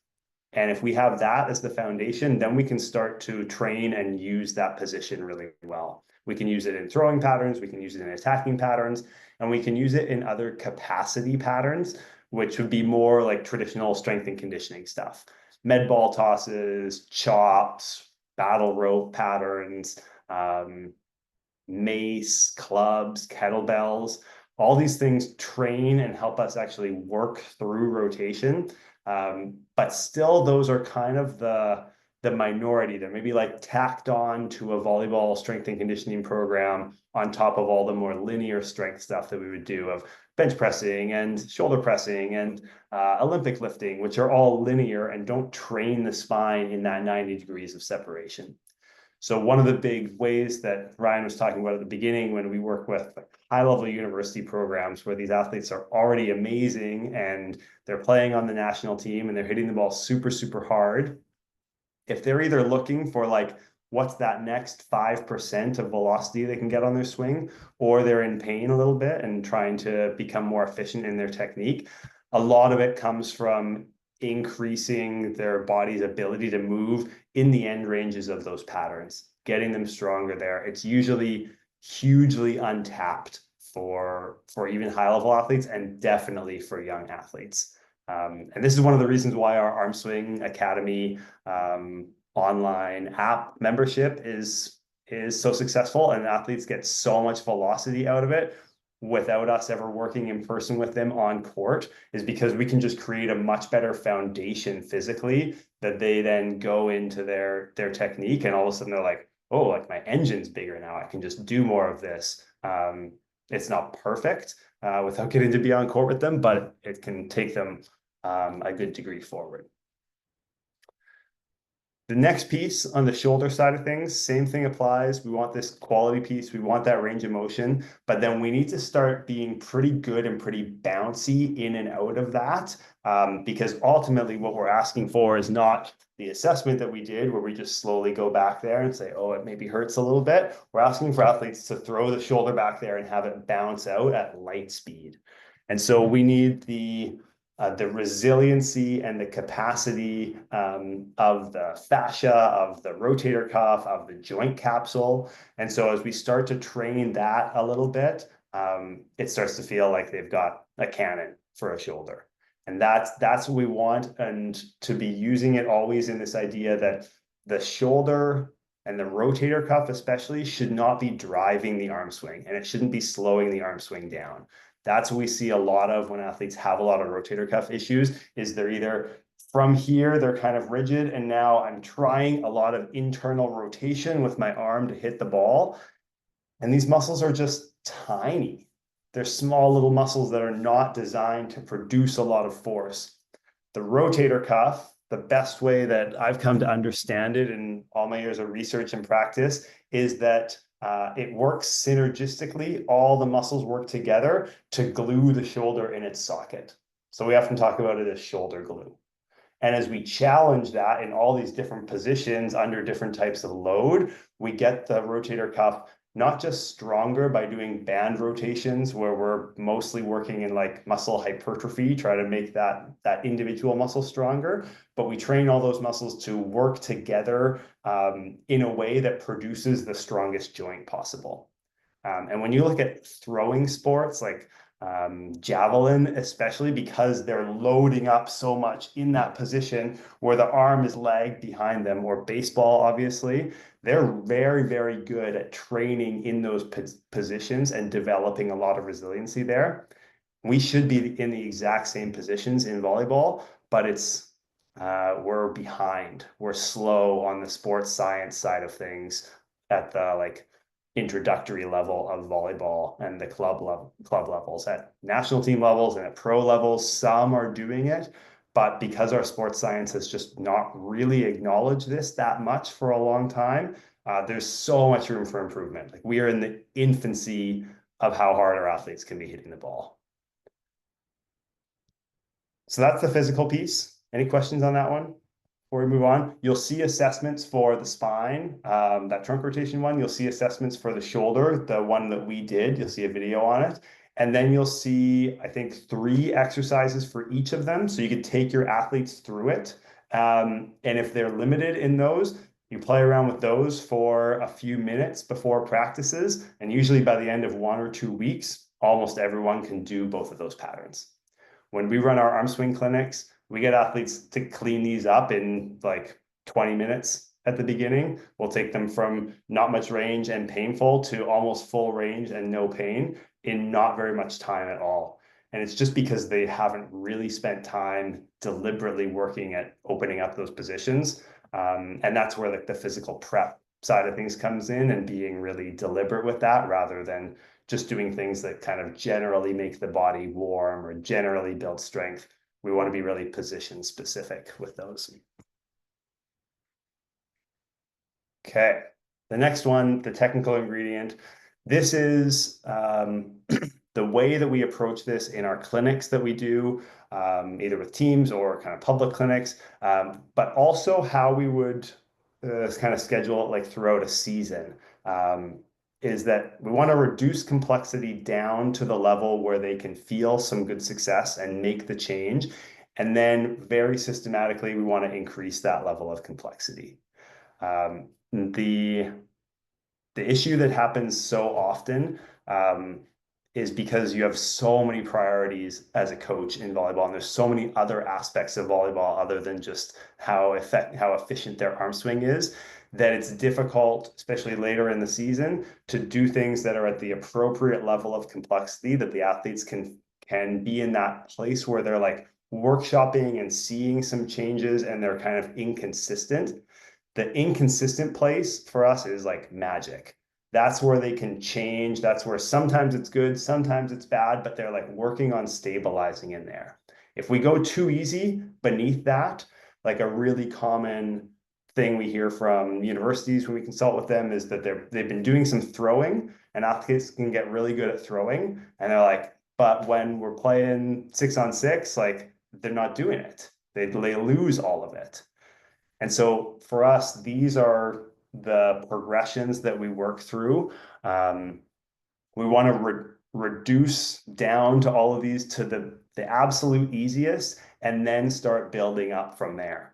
And if we have that as the foundation, then we can start to train and use that position really well. We can use it in throwing patterns, we can use it in attacking patterns, and we can use it in other capacity patterns, which would be more like traditional strength and conditioning stuff. Med ball tosses, chops, battle rope patterns, mace, clubs, kettlebells, all these things train and help us actually work through rotation. But still, those are kind of the minority. They're maybe like tacked on to a volleyball strength and conditioning program on top of all the more linear strength stuff that we would do of bench pressing and shoulder pressing and Olympic lifting, which are all linear and don't train the spine in that 90 degrees of separation. So one of the big ways that Ryan was talking about at the beginning, when we work with high-level university programs where these athletes are already amazing and they're playing on the national team and they're hitting the ball super, super hard, if they're either looking for like, what's that next 5% of velocity they can get on their swing, or they're in pain a little bit and trying to become more efficient in their technique, a lot of it comes from increasing their body's ability to move in the end ranges of those patterns, getting them stronger there. It's usually hugely untapped for even high-level athletes and definitely for young athletes. And this is one of the reasons why our Armswing Academy online app membership is so successful, and athletes get so much velocity out of it without us ever working in person with them on court, is because we can just create a much better foundation physically that they then go into their technique, and all of a sudden they're like, oh, like my engine's bigger now, I can just do more of this. It's not perfect without getting to be on court with them, but it can take them a good degree forward. The next piece on the shoulder side of things, same thing applies. We want this quality piece. We want that range of motion, but then we need to start being pretty good and pretty bouncy in and out of that, because ultimately what we're asking for is not the assessment that we did where we just slowly go back there and say, oh, it maybe hurts a little bit. We're asking for athletes to throw the shoulder back there and have it bounce out at light speed. And so we need the resiliency and the capacity of the fascia, of the rotator cuff, of the joint capsule. And so as we start to train that a little bit, it starts to feel like they've got a cannon for a shoulder. And that's what we want, and to be using it always in this idea that the shoulder and the rotator cuff especially should not be driving the arm swing, and it shouldn't be slowing the arm swing down. That's what we see a lot of when athletes have a lot of rotator cuff issues, is they're either from here, they're kind of rigid, and now I'm trying a lot of internal rotation with my arm to hit the ball. And these muscles are just tiny. They're small little muscles that are not designed to produce a lot of force. The rotator cuff, the best way that I've come to understand it in all my years of research and practice, is that it works synergistically. All the muscles work together to glue the shoulder in its socket. So we often talk about it as shoulder glue. And as we challenge that in all these different positions under different types of load, we get the rotator cuff not just stronger by doing band rotations where we're mostly working in like muscle hypertrophy, try to make that individual muscle stronger, but we train all those muscles to work together in a way that produces the strongest joint possible. And when you look at throwing sports like javelin, especially because they're loading up so much in that position where the arm is lagged behind them, or baseball, obviously, they're very, very good at training in those positions and developing a lot of resiliency there. We should be in the exact same positions in volleyball, but we're behind. We're slow on the sports science side of things at the like introductory level of volleyball and the club levels. At national team levels and at pro levels, some are doing it, but because our sports science has just not really acknowledged this that much for a long time, there's so much room for improvement. Like we are in the infancy of how hard our athletes can be hitting the ball. So that's the physical piece. Any questions on that one? Before we move on, you'll see assessments for the spine, that trunk rotation one. You'll see assessments for the shoulder, the one that we did. You'll see a video on it. And then you'll see, I think, 3 exercises for each of them. So you could take your athletes through it. And if they're limited in those, you play around with those for a few minutes before practices. And usually by the end of 1 or 2 weeks, almost everyone can do both of those patterns. When we run our Armswing clinics, we get athletes to clean these up in like 20 minutes at the beginning. We'll take them from not much range and painful to almost full range and no pain in not very much time at all. And it's just because they haven't really spent time deliberately working at opening up those positions. And that's where like the physical prep side of things comes in, and being really deliberate with that rather than just doing things that kind of generally make the body warm or generally build strength. We want to be really position specific with those. Okay, the next one, the technical ingredient. This is the way that we approach this in our clinics that we do, either with teams or kind of public clinics, but also how we would kind of schedule it like throughout a season. Is that we want to reduce complexity down to the level where they can feel some good success and make the change. And then very systematically, we want to increase that level of complexity. The issue that happens so often is because you have so many priorities as a coach in volleyball, and there's so many other aspects of volleyball other than just how efficient their arm swing is, that it's difficult, especially later in the season, to do things that are at the appropriate level of complexity, that the athletes can be in that place where they're like workshopping and seeing some changes and they're kind of inconsistent. The inconsistent place for us is like magic. That's where they can change. That's where sometimes it's good, sometimes it's bad, but they're like working on stabilizing in there. If we go too easy beneath that, like a really common thing we hear from universities when we consult with them is that they've been doing some throwing, and athletes can get really good at throwing. And they're like, but when we're playing 6-on-6, like they're not doing it. They lose all of it. And so for us, these are the progressions that we work through. We want to reduce down to all of these to the absolute easiest, and then start building up from there.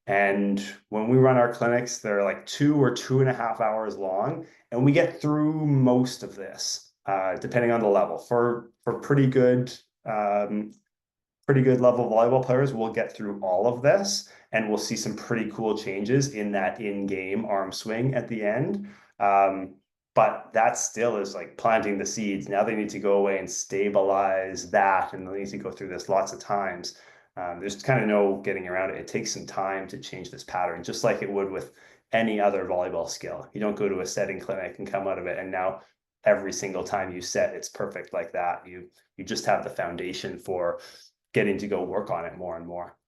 And when we run our clinics, they're like 2 or 2.5 hours long, and we get through most of this, depending on the level. For pretty good level volleyball players, we'll get through all of this, and we'll see some pretty cool changes in that in-game arm swing at the end. But that still is like planting the seeds. Now they need to go away and stabilize that, and they need to go through this lots of times. There's kind of no getting around it. It takes some time to change this pattern, just like it would with any other volleyball skill. You don't go to a setting clinic and come out of it, and now every single time you set, it's perfect like that. You just have the foundation for getting to go work on it more and more.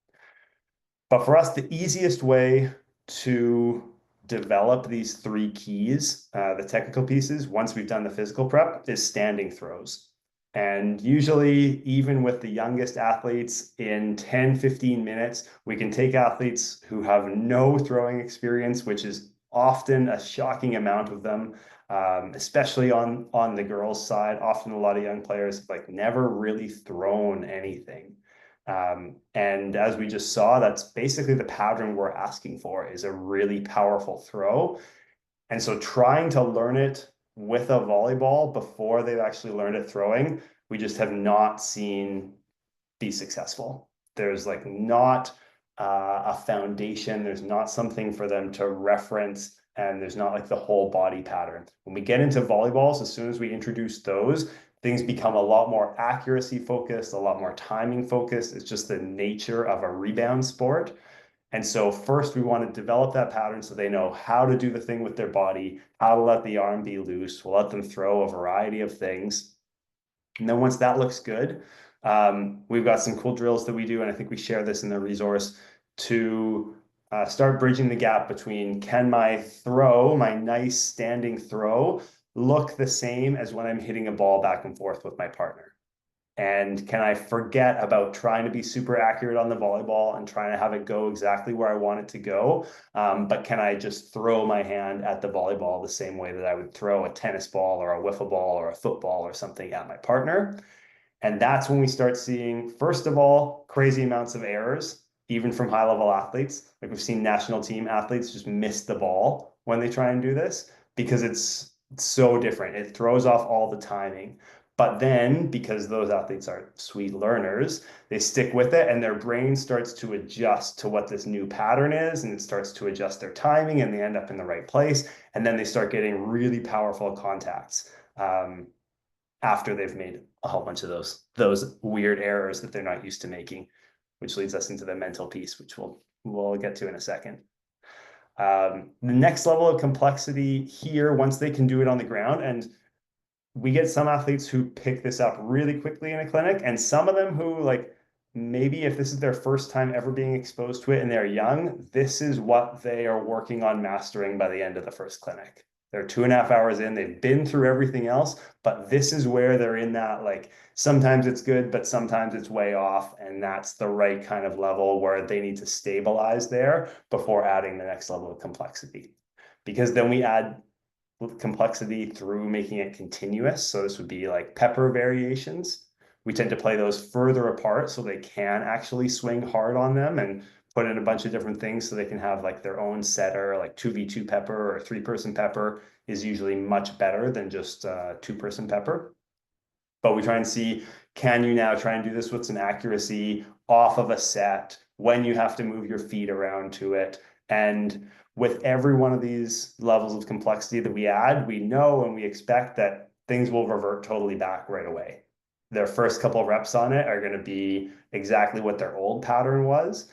But for us, the easiest way to develop these 3 keys, the technical pieces, once we've done the physical prep, is standing throws. And usually, even with the youngest athletes, in 10-15 minutes, we can take athletes who have no throwing experience, which is often a shocking amount of them, especially on the girls' side. Often a lot of young players have like never really thrown anything. And as we just saw, that's basically the pattern we're asking for, is a really powerful throw. And so trying to learn it with a volleyball before they've actually learned it throwing, we just have not seen be successful. There's like not a foundation. There's not something for them to reference, and there's not like the whole body pattern. When we get into volleyballs, as soon as we introduce those, things become a lot more accuracy focused, a lot more timing focused. It's just the nature of a rebound sport. And so first we want to develop that pattern so they know how to do the thing with their body, how to let the arm be loose. We'll let them throw a variety of things. And then once that looks good, we've got some cool drills that we do, and I think we share this in the resource, to start bridging the gap between, can my throw, my nice standing throw, look the same as when I'm hitting a ball back and forth with my partner? And can I forget about trying to be super accurate on the volleyball and trying to have it go exactly where I want it to go? But can I just throw my hand at the volleyball the same way that I would throw a tennis ball or a wiffle ball or a football or something at my partner? And that's when we start seeing, first of all, crazy amounts of errors, even from high level athletes. Like we've seen national team athletes just miss the ball when they try and do this because it's so different. It throws off all the timing. But then, because those athletes are sweet learners, they stick with it and their brain starts to adjust to what this new pattern is, and it starts to adjust their timing, and they end up in the right place. And then they start getting really powerful contacts after they've made a whole bunch of those weird errors that they're not used to making, which leads us into the mental piece, which we'll get to in a second. The next level of complexity here, once they can do it on the ground, and we get some athletes who pick this up really quickly in a clinic, and some of them who, like, maybe if this is their first time ever being exposed to it and they're young, this is what they are working on mastering by the end of the first clinic. They're 2.5 hours in, they've been through everything else, but this is where they're in that, like, sometimes it's good, but sometimes it's way off, and that's the right kind of level where they need to stabilize there before adding the next level of complexity. Because then we add complexity through making it continuous. So this would be like pepper variations. We tend to play those further apart so they can actually swing hard on them and put in a bunch of different things so they can have like their own setter, like 2v2 pepper or 3-person pepper is usually much better than just 2-person pepper. But we try and see, can you now try and do this with some accuracy off of a set when you have to move your feet around to it? And with every one of these levels of complexity that we add, we know and we expect that things will revert totally back right away. Their first couple of reps on it are going to be exactly what their old pattern was.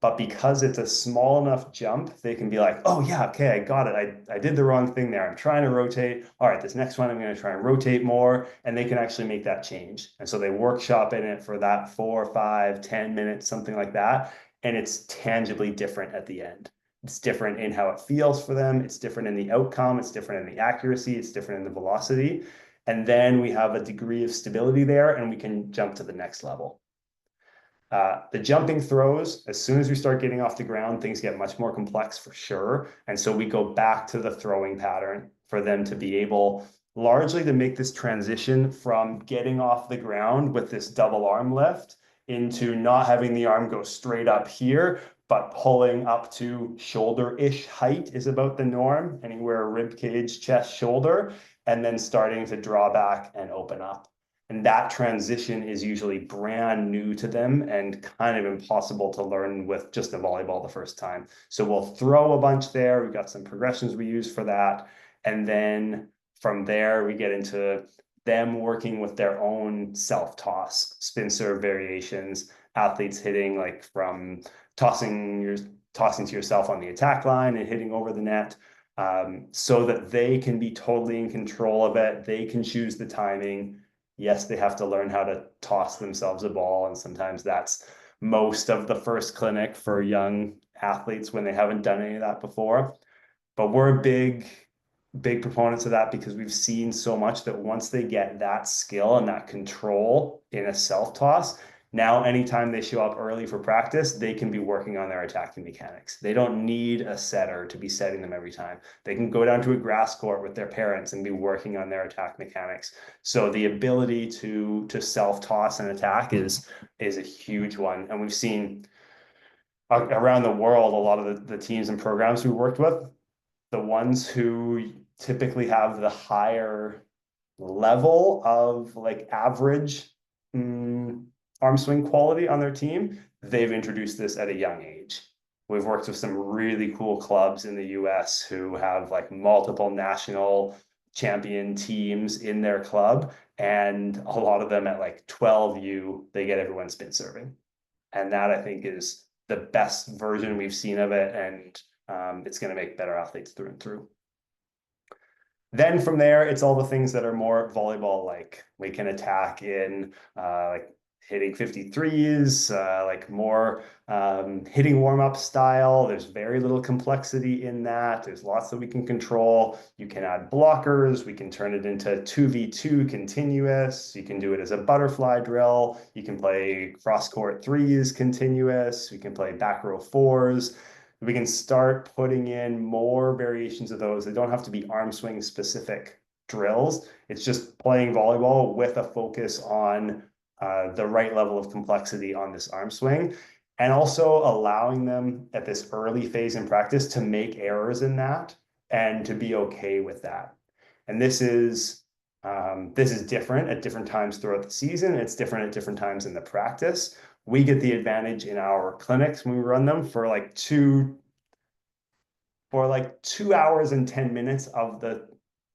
But because it's a small enough jump, they can be like, oh yeah, okay, I got it. I did the wrong thing there. I'm trying to rotate. All right, this next one, I'm going to try and rotate more. And they can actually make that change. And so they workshop in it for that 4, 5, 10 minutes, something like that. And it's tangibly different at the end. It's different in how it feels for them. It's different in the outcome. It's different in the accuracy. It's different in the velocity. And then we have a degree of stability there, and we can jump to the next level. The jumping throws, as soon as we start getting off the ground, things get much more complex for sure. And so we go back to the throwing pattern for them to be able largely to make this transition from getting off the ground with this double arm lift into not having the arm go straight up here, but pulling up to shoulder-ish height is about the norm, anywhere rib cage, chest, shoulder, and then starting to draw back and open up. And that transition is usually brand new to them and kind of impossible to learn with just a volleyball the first time. So we'll throw a bunch there. We've got some progressions we use for that. And then from there, we get into them working with their own self-toss, spin serve variations, athletes hitting like from tossing to yourself on the attack line and hitting over the net, so that they can be totally in control of it. They can choose the timing. Yes, they have to learn how to toss themselves a ball, and sometimes that's most of the first clinic for young athletes when they haven't done any of that before. But we're big proponents of that because we've seen so much that once they get that skill and that control in a self-toss, now anytime they show up early for practice, they can be working on their attacking mechanics. They don't need a setter to be setting them every time. They can go down to a grass court with their parents and be working on their attack mechanics. So the ability to self-toss and attack is a huge one. And we've seen around the world, a lot of the teams and programs we worked with, the ones who typically have the higher level of like average arm swing quality on their team, they've introduced this at a young age. We've worked with some really cool clubs in the US who have like multiple national champion teams in their club. And a lot of them at like 12U, they get everyone spin serving. And that I think is the best version we've seen of it. And it's going to make better athletes through and through. Then from there, it's all the things that are more volleyball-like. We can attack in like hitting 53s, like more hitting warm-up style. There's very little complexity in that. There's lots that we can control. You can add blockers. We can turn it into 2v2 continuous. You can do it as a butterfly drill. You can play cross-court threes continuous. We can play back row fours. We can start putting in more variations of those. They don't have to be arm swing specific drills. It's just playing volleyball with a focus on the right level of complexity on this arm swing, and also allowing them at this early phase in practice to make errors in that and to be okay with that. And this is different at different times throughout the season. It's different at different times in the practice. We get the advantage in our clinics when we run them for like 2 hours and 10 minutes of the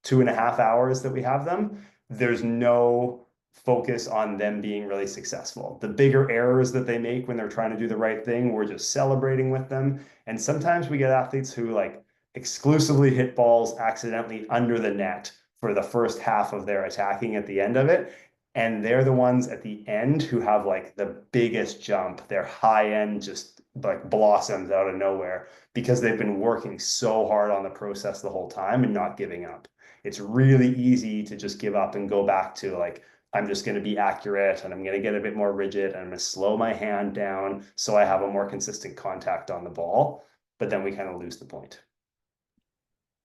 2.5 hours that we have them. There's no focus on them being really successful. The bigger errors that they make when they're trying to do the right thing, we're just celebrating with them. And sometimes we get athletes who like exclusively hit balls accidentally under the net for the first half of their attacking at the end of it. And they're the ones at the end who have like the biggest jump. Their high end just like blossoms out of nowhere because they've been working so hard on the process the whole time and not giving up. It's really easy to just give up and go back to like, I'm just going to be accurate and I'm going to get a bit more rigid and I'm going to slow my hand down so I have a more consistent contact on the ball. But then we kind of lose the point.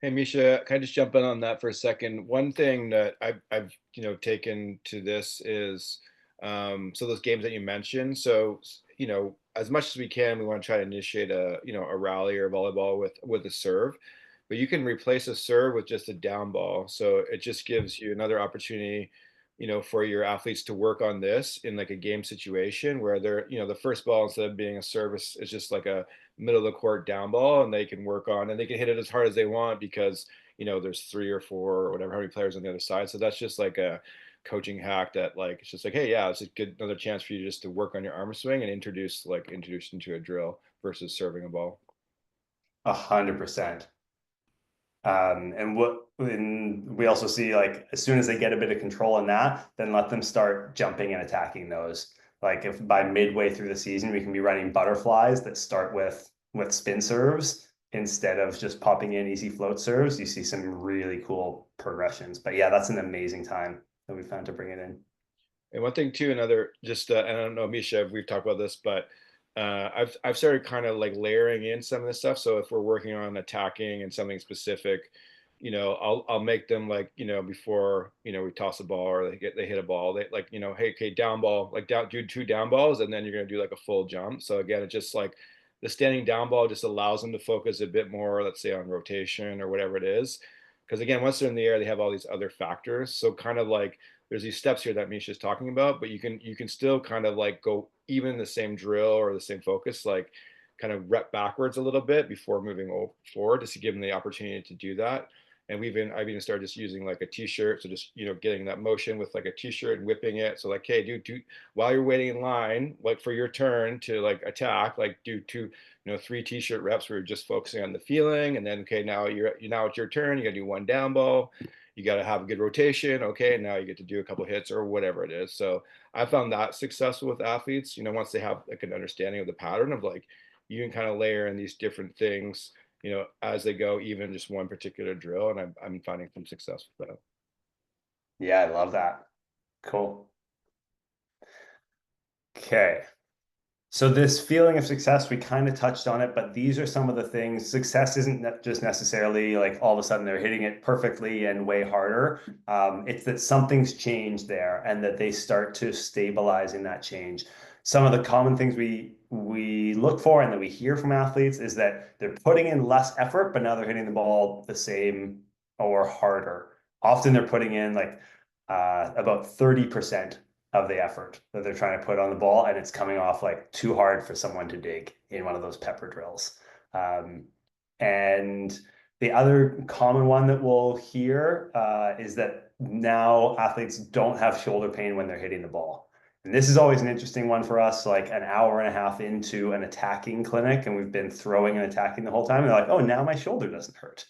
Hey, Mischa, can I just jump in on that for a second? One thing that I've taken to this is so those games that you mentioned. So, as much as we can, we want to try to initiate a rally or volleyball with a serve, but you can replace a serve with just a down ball. So it just gives you another opportunity, for your athletes to work on this in like a game situation where they're, the first ball instead of being a service is just like a middle of the court down ball, and they can work on and they can hit it as hard as they want because there's 3 or 4 or whatever how many players on the other side. So that's just like a coaching hack that like it's just like, hey, yeah, it's a good another chance for you just to work on your arm swing and introduce into a drill versus serving a ball. 100%. And we also see like as soon as they get a bit of control in that, then let them start jumping and attacking those. Like if by midway through the season we can be running butterflies that start with spin serves instead of just popping in easy float serves, you see some really cool progressions. But yeah, that's an amazing time that we found to bring it in. And one thing too, another just and I don't know, Mischa, if we've talked about this, but I've started kind of like layering in some of this stuff. So if we're working on attacking and something specific, I'll make them like before we toss a ball or they hit a ball, they like hey, okay, down ball, like down, do 2 down balls, and then you're gonna do like a full jump. So again, it's just like the standing down ball just allows them to focus a bit more, let's say on rotation or whatever it is, because again, once they're in the air, they have all these other factors. So kind of like there's these steps here that Mischa is talking about, but you can still kind of like go even the same drill or the same focus, like kind of rep backwards a little bit before moving forward, just to give them the opportunity to do that. And I've even started just using like a t-shirt, so just getting that motion with like a t-shirt and whipping it. So like, hey, do while you're waiting in line, like for your turn to like attack, like do 2 3 t-shirt reps where you're just focusing on the feeling, and then okay, now now it's your turn, you gotta do 1 down ball, you got to have a good rotation. Okay, now you get to do a couple hits or whatever it is. So I found that successful with athletes, once they have like an understanding of the pattern of like, you can kind of layer in these different things, as they go, even just one particular drill. And I'm finding some success with that. Yeah, I love that. Cool. Okay. So this feeling of success, we kind of touched on it, but these are some of the things. Success isn't just necessarily like all of a sudden they're hitting it perfectly and way harder. It's that something's changed there and that they start to stabilize in that change. Some of the common things we look for and that we hear from athletes is that they're putting in less effort, but now they're hitting the ball the same or harder. Often they're putting in like about 30% of the effort that they're trying to put on the ball, and it's coming off like too hard for someone to dig in one of those pepper drills. And the other common one that we'll hear is that now athletes don't have shoulder pain when they're hitting the ball. And this is always an interesting one for us, like an hour and a half into an attacking clinic, and we've been throwing and attacking the whole time. And they're like, oh, now my shoulder doesn't hurt.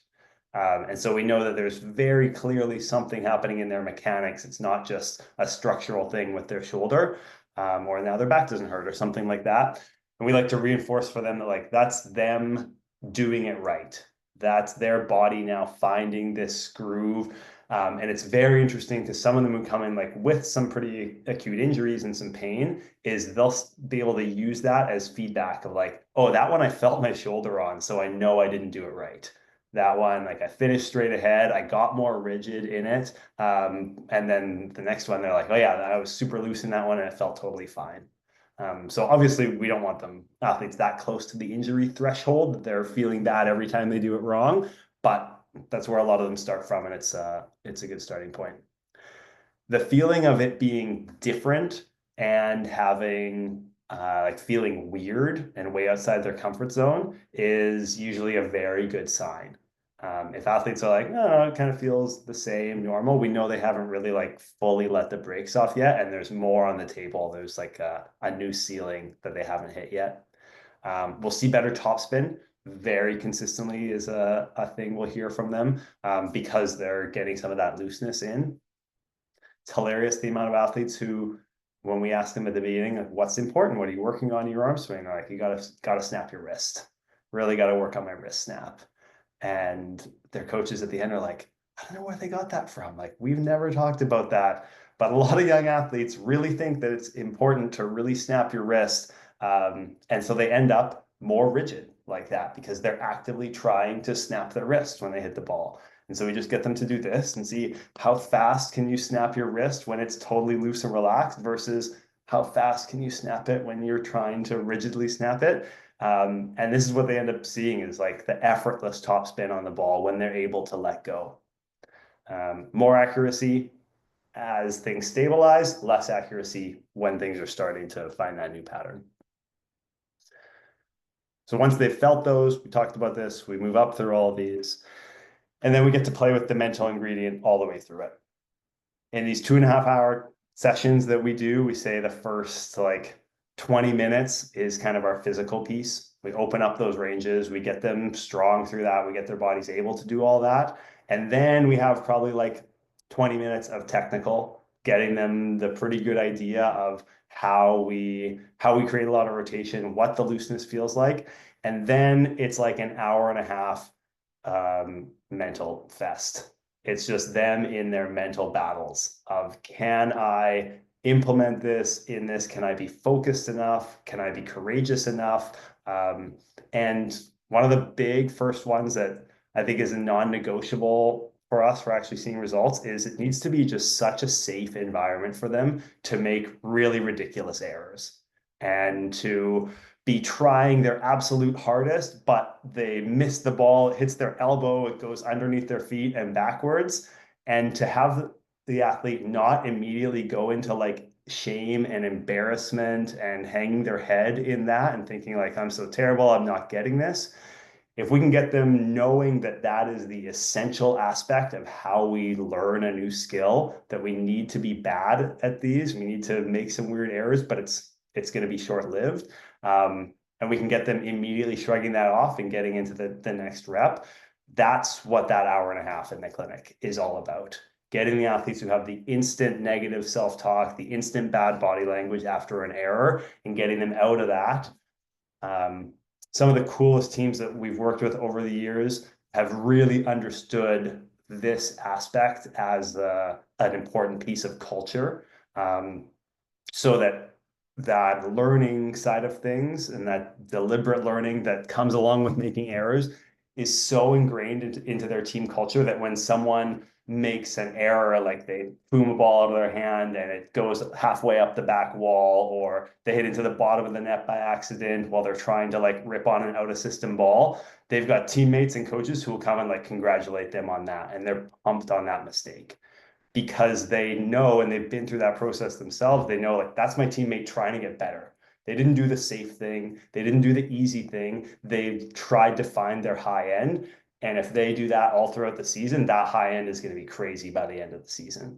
And so we know that there's very clearly something happening in their mechanics. It's not just a structural thing with their shoulder. or now their back doesn't hurt or something like that. And we like to reinforce for them that like that's them doing it right. That's their body now finding this groove. And it's very interesting because some of them who come in like with some pretty acute injuries and some pain is they'll be able to use that as feedback of like, oh, that one I felt my shoulder on, so I know I didn't do it right. That one, like I finished straight ahead, I got more rigid in it. And then the next one, they're like, oh yeah, I was super loose in that one and it felt totally fine. So obviously we don't want them athletes that close to the injury threshold that they're feeling bad every time they do it wrong, but that's where a lot of them start from, and it's a good starting point. The feeling of it being different and having like feeling weird and way outside their comfort zone is usually a very good sign. If athletes are like, oh, it kind of feels the same, normal, we know they haven't really like fully let the brakes off yet, and there's more on the table. There's like a new ceiling that they haven't hit yet. We'll see better topspin very consistently is a thing we'll hear from them because they're getting some of that looseness in. It's hilarious the amount of athletes who, when we ask them at the beginning, like, what's important? What are you working on in your arm swing? They're like, you gotta snap your wrist. Really gotta work on my wrist snap. And their coaches at the end are like, I don't know where they got that from. Like, we've never talked about that. But a lot of young athletes really think that it's important to really snap your wrist. And so they end up more rigid like that because they're actively trying to snap their wrist when they hit the ball. And so we just get them to do this and see how fast can you snap your wrist when it's totally loose and relaxed versus how fast can you snap it when you're trying to rigidly snap it. And this is what they end up seeing is like the effortless topspin on the ball when they're able to let go. More accuracy as things stabilize, less accuracy when things are starting to find that new pattern. So once they've felt those, we talked about this, we move up through all of these, and then we get to play with the mental ingredient all the way through it. In these 2.5-hour sessions that we do, we say the first like 20 minutes is kind of our physical piece. We open up those ranges, we get them strong through that, we get their bodies able to do all that. And then we have probably like 20 minutes of technical, getting them the pretty good idea of how we create a lot of rotation, what the looseness feels like. And then it's like an hour and a half mental fest. It's just them in their mental battles of, can I implement this in this? Can I be focused enough? Can I be courageous enough? And one of the big first ones that I think is a non-negotiable for us for actually seeing results is it needs to be just such a safe environment for them to make really ridiculous errors and to be trying their absolute hardest, but they miss the ball, it hits their elbow, it goes underneath their feet and backwards. And to have the athlete not immediately go into like shame and embarrassment and hanging their head in that and thinking like, I'm so terrible, I'm not getting this. If we can get them knowing that that is the essential aspect of how we learn a new skill, that we need to be bad at these, we need to make some weird errors, but it's going to be short-lived. And we can get them immediately shrugging that off and getting into the next rep. That's what that hour and a half in the clinic is all about. Getting the athletes who have the instant negative self-talk, the instant bad body language after an error, and getting them out of that. Some of the coolest teams that we've worked with over the years have really understood this aspect as an important piece of culture, so that learning side of things and that deliberate learning that comes along with making errors is so ingrained into their team culture that when someone makes an error, like they boom a ball out of their hand and it goes halfway up the back wall, or they hit into the bottom of the net by accident while they're trying to like rip on an out of system ball, they've got teammates and coaches who will come and like congratulate them on that, and they're pumped on that mistake because they know, and they've been through that process themselves, they know like that's my teammate trying to get better. They didn't do the safe thing, they didn't do the easy thing, they tried to find their high end. And if they do that all throughout the season, that high end is going to be crazy by the end of the season.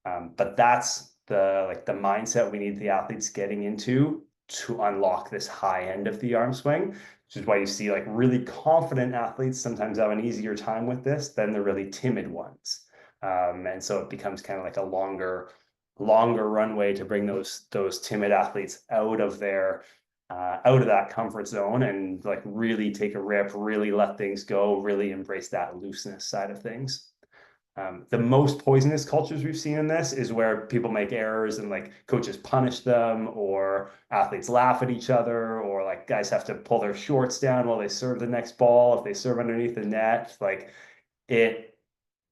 But that's the mindset we need the athletes getting into to unlock this high end of the arm swing, which is why you see like really confident athletes sometimes have an easier time with this than the really timid ones. And so it becomes kind of like a longer longer runway to bring those timid athletes out of that comfort zone and like really take a rip, really let things go, really embrace that looseness side of things. The most poisonous cultures we've seen in this is where people make errors and like coaches punish them, or athletes laugh at each other, or like guys have to pull their shorts down while they serve the next ball if they serve underneath the net. Like, it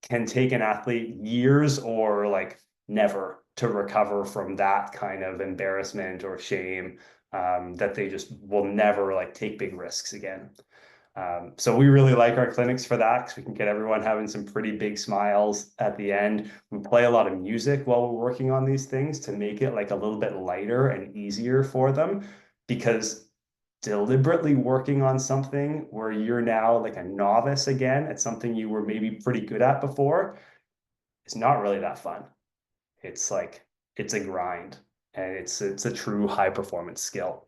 can take an athlete years or like never to recover from that kind of embarrassment or shame, that they just will never like take big risks again. So we really like our clinics for that, because we can get everyone having some pretty big smiles at the end. We play a lot of music while we're working on these things to make it like a little bit lighter and easier for them, because deliberately working on something where you're now like a novice again at something you were maybe pretty good at before is not really that fun. It's like, it's a grind, and it's a true high performance skill.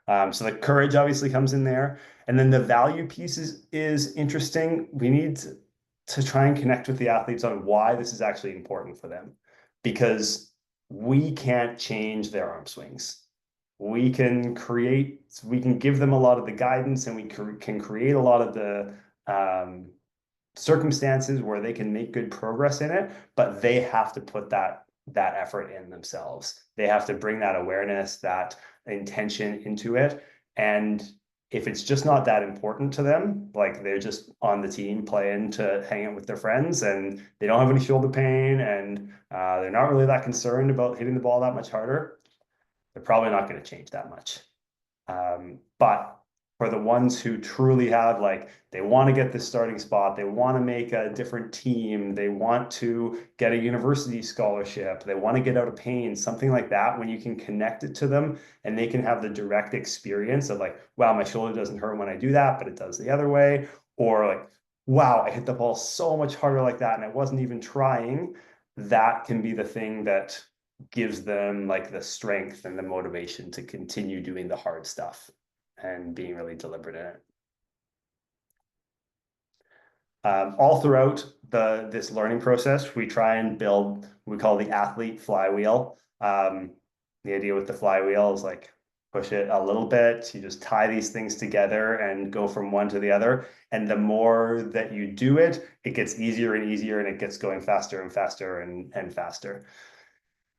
So the courage obviously comes in there. And then the value piece is interesting. We need to try and connect with the athletes on why this is actually important for them, because we can't change their arm swings. We can give them a lot of the guidance, and we can create a lot of the circumstances where they can make good progress in it, but they have to put that effort in themselves. They have to bring that awareness, that intention into it. And if it's just not that important to them, like they're just on the team playing to hang out with their friends, and they don't have any shoulder pain, and they're not really that concerned about hitting the ball that much harder, they're probably not going to change that much. But for the ones who truly have, like, they want to get this starting spot, they want to make a different team, they want to get a university scholarship, they want to get out of pain, something like that, when you can connect it to them and they can have the direct experience of like, wow, my shoulder doesn't hurt when I do that, but it does the other way. Or like, wow, I hit the ball so much harder like that and I wasn't even trying. That can be the thing that gives them like the strength and the motivation to continue doing the hard stuff and being really deliberate in it. All throughout this learning process, we try and build what we call the athlete flywheel. The idea with the flywheel is like, push it a little bit, you just tie these things together and go from one to the other. And the more that you do it, it gets easier and easier, and it gets going faster and faster and faster.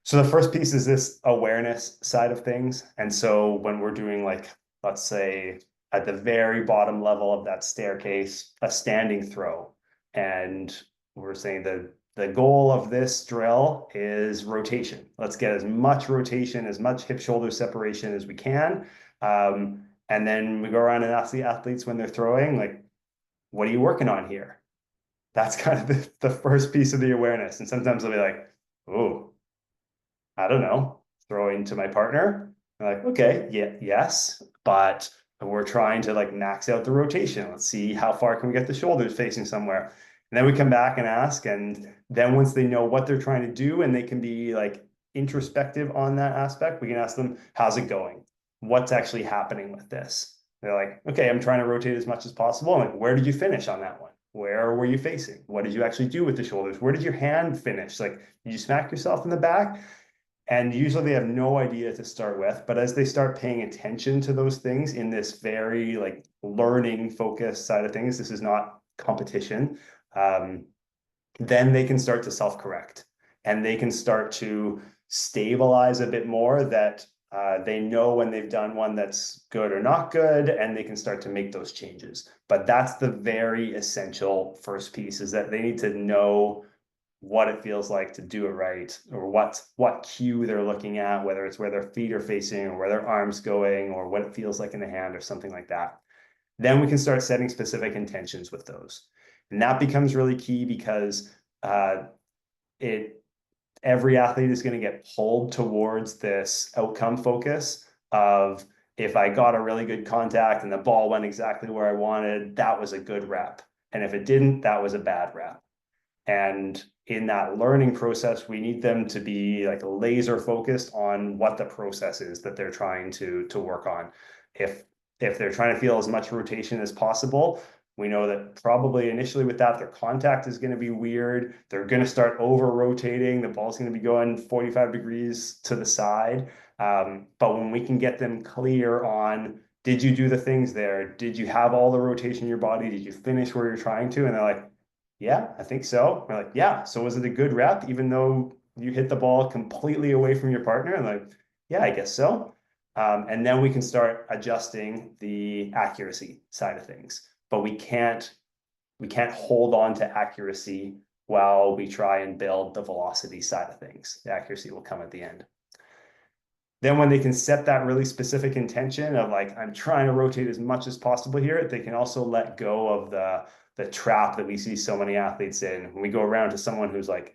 So the first piece is this awareness side of things. And so when we're doing, like, let's say at the very bottom level of that staircase, a standing throw, and we're saying that the goal of this drill is rotation. Let's get as much rotation, as much hip shoulder separation as we can. And then we go around and ask the athletes when they're throwing, like, what are you working on here? That's kind of the first piece of the awareness. And sometimes they'll be like, oh, I don't know, throwing to my partner. I'm like, okay, yeah, yes, but we're trying to like max out the rotation. Let's see how far can we get the shoulders facing somewhere. And then we come back and ask, and then once they know what they're trying to do and they can be like introspective on that aspect, we can ask them, how's it going? What's actually happening with this? They're like, okay, I'm trying to rotate as much as possible. I'm like, where did you finish on that one? Where were you facing? What did you actually do with the shoulders? Where did your hand finish? Like, did you smack yourself in the back? And usually they have no idea to start with, but as they start paying attention to those things in this very like learning focused side of things, this is not competition, then they can start to self-correct, and they can start to stabilize a bit more, that they know when they've done one that's good or not good, and they can start to make those changes. But that's the very essential first piece, is that they need to know what it feels like to do it right, or what cue they're looking at, whether it's where their feet are facing or where their arms going, or what it feels like in the hand or something like that. Then we can start setting specific intentions with those. And that becomes really key, because every athlete is going to get pulled towards this outcome focus of, if I got a really good contact and the ball went exactly where I wanted, that was a good rep. And if it didn't, that was a bad rep. And in that learning process, we need them to be like laser focused on what the process is that they're trying to work on. If they're trying to feel as much rotation as possible, We know that probably initially with that, their contact is going to be weird. They're going to start over rotating. The ball's going to be going 45 degrees to the side. But when we can get them clear on, did you do the things there? Did you have all the rotation in your body? Did you finish where you're trying to? And they're like, yeah, I think so. We're like, yeah. So was it a good rep, even though you hit the ball completely away from your partner? And like, yeah, I guess so. And then we can start adjusting the accuracy side of things. But we can't hold on to accuracy while we try and build the velocity side of things. The accuracy will come at the end. Then when they can set that really specific intention of like, I'm trying to rotate as much as possible here, they can also let go of the trap that we see so many athletes in. When we go around to someone who's like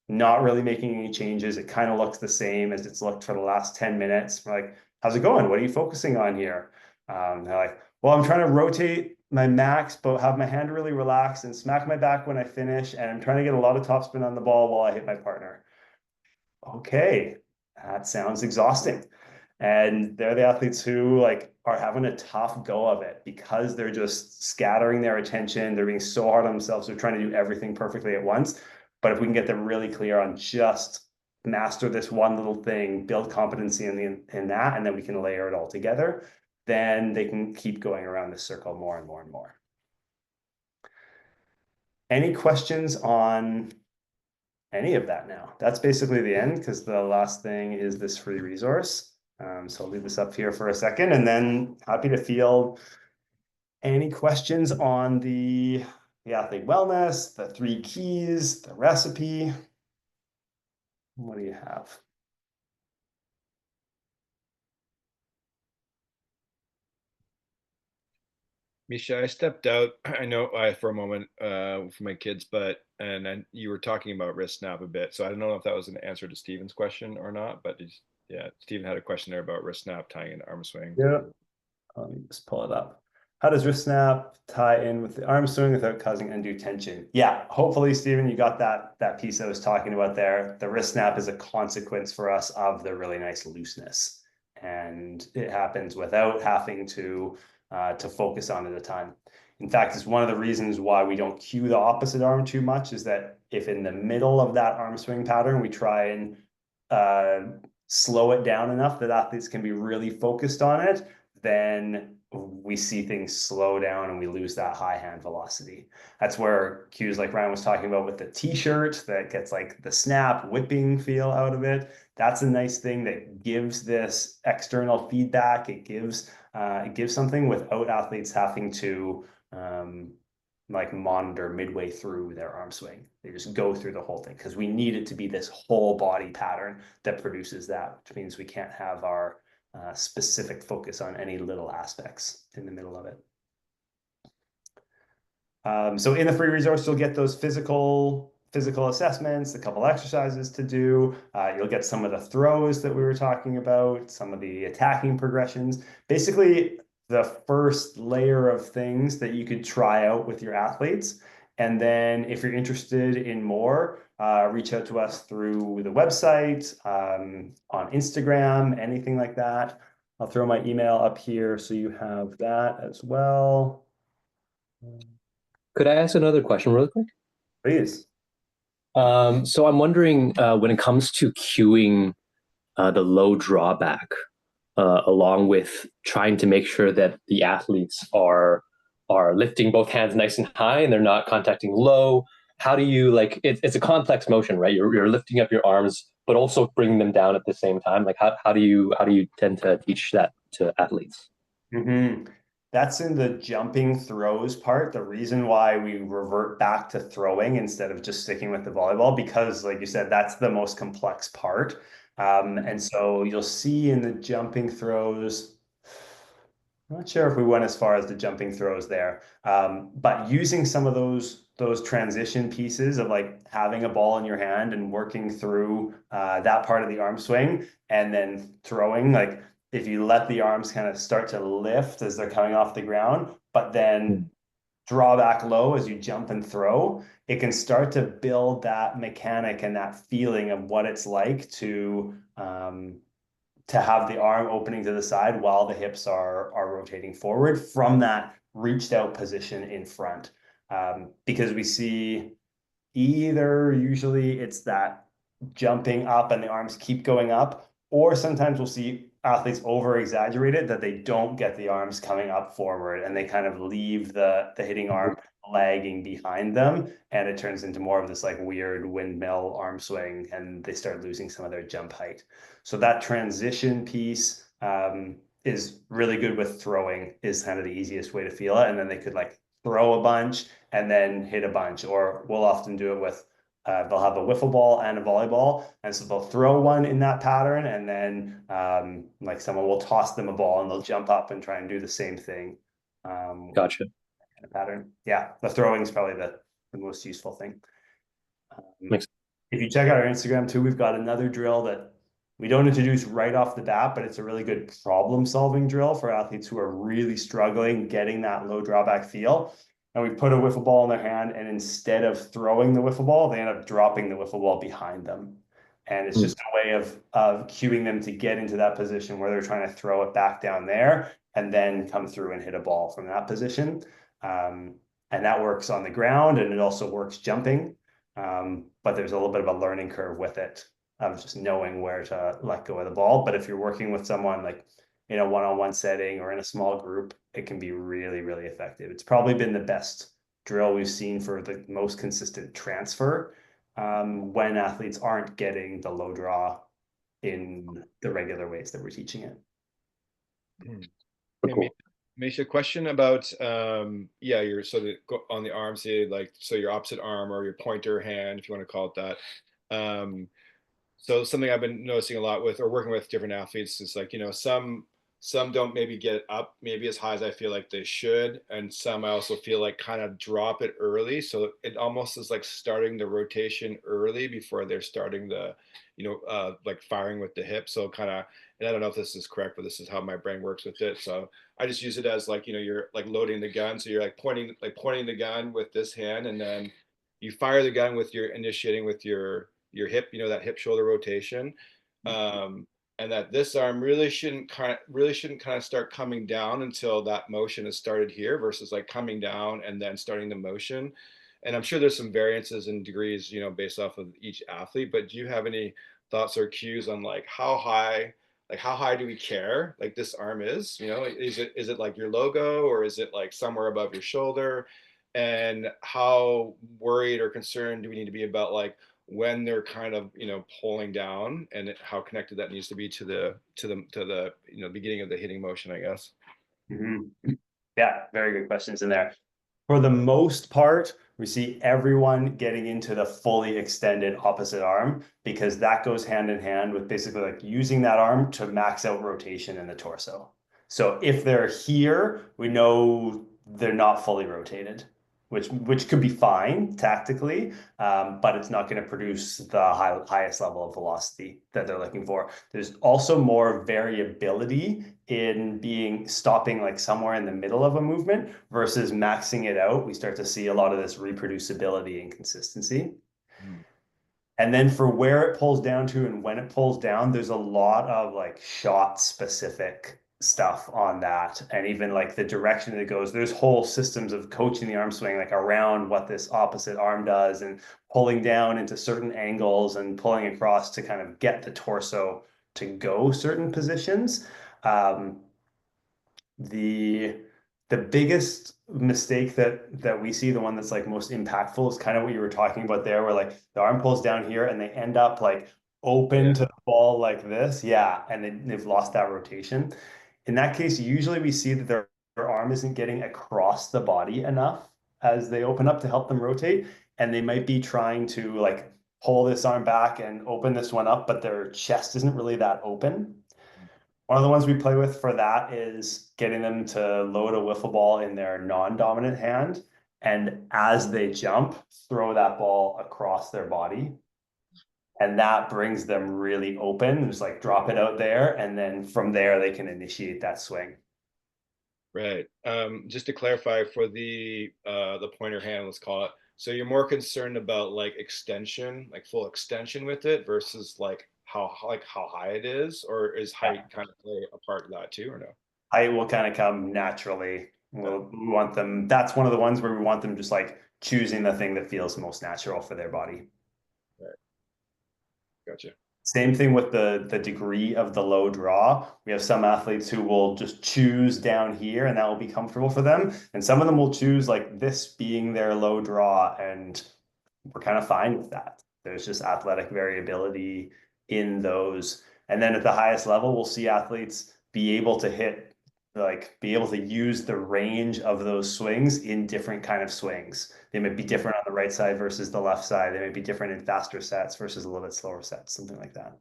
not really making any changes, it kind of looks the same as it's looked for the last 10 minutes. We're like, how's it going? What are you focusing on here? They're like, well, I'm trying to rotate my max, but have my hand really relaxed and smack my back when I finish. And I'm trying to get a lot of topspin on the ball while I hit my partner. Okay, that sounds exhausting. And they're the athletes who like are having a tough go of it because they're just scattering their attention. They're being so hard on themselves. They're trying to do everything perfectly at once. But if we can get them really clear on just master this one little thing, build competency in that, and then we can layer it all together, then they can keep going around this circle more and more and more. Any questions on any of that now? That's basically the end, because the last thing is this free resource. So I'll leave this up here for a second, and then happy to field any questions on the athlete wellness, the 3 keys, the recipe. What do you have? Mischa, I stepped out. I know for a moment for my kids, and then you were talking about wrist snap a bit. So I don't know if that was an answer to Stephen's question or not, but yeah, Stephen had a question there about wrist snap tying into arm swing. Yeah, let me just pull it up. How does wrist snap tie in with the arm swing without causing undue tension? Yeah, hopefully, Stephen, you got that piece I was talking about there. The wrist snap is a consequence for us of the really nice looseness, and it happens without having to focus on it a ton. In fact, it's one of the reasons why we don't cue the opposite arm too much, is that if in the middle of that arm swing pattern, we try and slow it down enough that athletes can be really focused on it, then we see things slow down and we lose that high hand velocity. That's where cues like Ryan was talking about with the t-shirt that gets like the snap whipping feel out of it. That's a nice thing that gives this external feedback. It gives something without athletes having to like monitor midway through their arm swing. They just go through the whole thing, because we need it to be this whole body pattern that produces that, which means we can't have our specific focus on any little aspects in the middle of it. So in the free resource, you'll get those physical assessments, a couple exercises to do. You'll get some of the throws that we were talking about, some of the attacking progressions. Basically, the first layer of things that you could try out with your athletes. And then if you're interested in more, reach out to us through the website, on Instagram, anything like that. I'll throw my email up here so you have that as well. Could I ask another question really quick? Please. So I'm wondering, when it comes to cueing the low drawback, along with trying to make sure that the athletes are lifting both hands nice and high and they're not contacting low, how do you, like, it's a complex motion, right? You're lifting up your arms, but also bringing them down at the same time. Like, how do you tend to teach that to athletes? Mm-hmm. That's in the jumping throws part. The reason why we revert back to throwing instead of just sticking with the volleyball, because like you said, that's the most complex part. And so you'll see in the jumping throws, I'm not sure if we went as far as the jumping throws there, but using some of those transition pieces of like having a ball in your hand and working through that part of the arm swing and then throwing, like if you let the arms kind of start to lift as they're coming off the ground, but then draw back low as you jump and throw, it can start to build that mechanic and that feeling of what it's like to have the arm opening to the side while the hips are rotating forward from that reached out position in front, because we see either usually it's that jumping up and the arms keep going up, or sometimes we'll see athletes over exaggerated that they don't get the arms coming up forward and they kind of leave the hitting arm lagging behind them, and it turns into more of this like weird windmill arm swing, and they start losing some of their jump height. So that transition piece is really good with throwing, is kind of the easiest way to feel it. And then they could like throw a bunch and then hit a bunch, or we'll often do it with they'll have a wiffle ball and a volleyball, and so they'll throw one in that pattern, and then like someone will toss them a ball and they'll jump up and try and do the same thing. Gotcha. Kind of pattern. Yeah, the throwing is probably the most useful thing. If you check out our Instagram too, we've got another drill that we don't introduce right off the bat, but it's a really good problem-solving drill for athletes who are really struggling getting that low drawback feel. And we put a wiffle ball in their hand, and instead of throwing the wiffle ball, they end up dropping the wiffle ball behind them. And it's just a way of cueing them to get into that position where they're trying to throw it back down there and then come through and hit a ball from that position. And that works on the ground, and it also works jumping. But there's a little bit of a learning curve with it, of just knowing where to let go of the ball. But if you're working with someone like in a one-on-one setting or in a small group, it can be really, really effective. It's probably been the best drill we've seen for the most consistent transfer when athletes aren't getting the low draw in the regular ways that we're teaching it. Cool. Mischa, question about yeah, your on the arm, say like so your opposite arm or your pointer hand, if you want to call it that. So something I've been noticing a lot with or working with different athletes is like, some don't maybe get up maybe as high as I feel like they should, and some I also feel like kind of drop it early, so it almost is like starting the rotation early before they're starting the like firing with the hip. So kind of, and I don't know if this is correct, but this is how my brain works with it. So I just use it as like, you're like loading the gun, so you're like pointing the gun with this hand, and then you fire the gun with your initiating with your hip, that hip shoulder rotation. And that this arm really shouldn't kind of start coming down until that motion is started here, versus like coming down and then starting the motion. And I'm sure there's some variances in degrees, based off of each athlete, but do you have any thoughts or cues on like how high do we care like this arm is? Is it like your logo, or is it like somewhere above your shoulder? And how worried or concerned do we need to be about like when they're kind of pulling down, and how connected that needs to be to the beginning of the hitting motion, I guess. Yeah, very good questions in there. For the most part, we see everyone getting into the fully extended opposite arm, because that goes hand in hand with basically like using that arm to max out rotation in the torso. So if they're here, we know they're not fully rotated, which could be fine tactically, but it's not going to produce the highest level of velocity that they're looking for. There's also more variability in stopping like somewhere in the middle of a movement versus maxing it out. We start to see a lot of this reproducibility and consistency. And then for where it pulls down to and when it pulls down, there's a lot of like shot specific stuff on that, and even like the direction that it goes. There's whole systems of coaching the arm swing like around what this opposite arm does, and pulling down into certain angles and pulling across to kind of get the torso to go certain positions. The biggest mistake that we see, the one that's like most impactful, is kind of what you were talking about there, where like the arm pulls down here and they end up like open to the ball like this. Yeah, and they've lost that rotation. In that case, usually we see that their arm isn't getting across the body enough as they open up to help them rotate, and they might be trying to like pull this arm back and open this one up, but their chest isn't really that open. One of the ones we play with for that is getting them to load a wiffle ball in their non-dominant hand, and as they jump, throw that ball across their body. And that brings them really open, just like drop it out there, and then from there they can initiate that swing. Right. Just to clarify for the pointer hand, let's call it. So you're more concerned about like extension, like full extension with it, versus like how high it is, or is height kind of play a part of that too, or no? Height will kind of come naturally We want them, that's one of the ones where we want them just like choosing the thing that feels most natural for their body. Right. Gotcha. Same thing with the degree of the low draw. We have some athletes who will just choose down here and that will be comfortable for them. And some of them will choose like this being their low draw, and we're kind of fine with that. There's just athletic variability in those. And then at the highest level, we'll see athletes be able to be able to use the range of those swings in different kind of swings. They might be different on the right side versus the left side. They might be different in faster sets versus a little bit slower sets, something like that.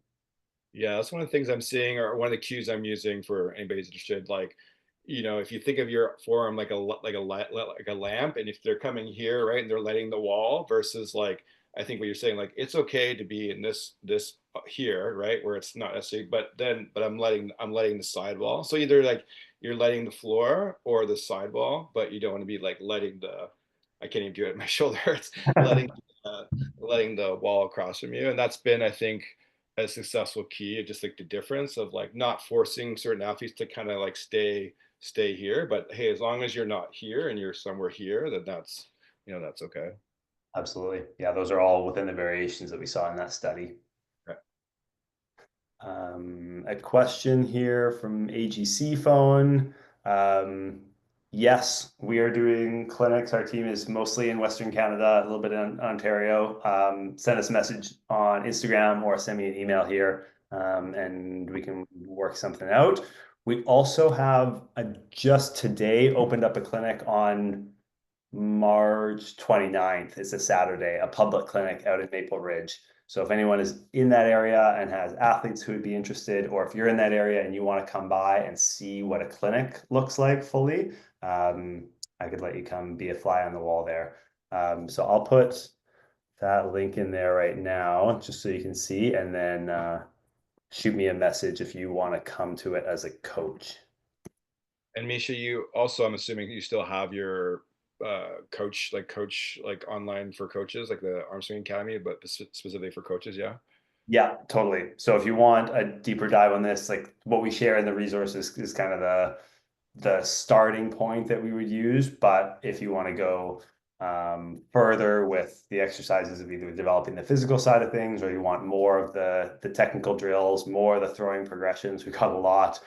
Yeah, that's one of the things I'm seeing, or one of the cues I'm using for anybody who's interested. Like, if you think of your forearm like a lamp, and if they're coming here, right, and they're lighting the wall, versus like, I think what you're saying, like it's okay to be in this here, right, where it's not necessarily, but I'm letting the sidewall. So either like you're letting the floor or the sidewall, but you don't want to be like letting the, I can't even do it at my shoulder. It's letting the wall across from you, and that's been, I think, a successful key of just like the difference of like not forcing certain athletes to kind of like stay here, but hey, as long as you're not here and you're somewhere here, then that's okay. Absolutely. Yeah, those are all within the variations that we saw in that study. Right. A question here from AGC phone. Yes, we are doing clinics. Our team is mostly in Western Canada, a little bit in Ontario. Send us a message on Instagram or send me an email here, and we can work something out. We also have just today opened up a clinic on March 29th. It's a Saturday, a public clinic out in Maple Ridge. So if anyone is in that area and has athletes who would be interested, or if you're in that area and you want to come by and see what a clinic looks like fully, I could let you come be a fly on the wall there. So I'll put that link in there right now, just so you can see, and then shoot me a message if you want to come to it as a coach. And Mischa, you also, I'm assuming you still have your coach like online for coaches, like the Armswing Academy, but specifically for coaches. Yeah. Yeah, totally. So if you want a deeper dive on this, like what we share in the resources is kind of the starting point that we would use. But if you want to go further with the exercises of either developing the physical side of things, or you want more of the technical drills, more of the throwing progressions, we got a lot.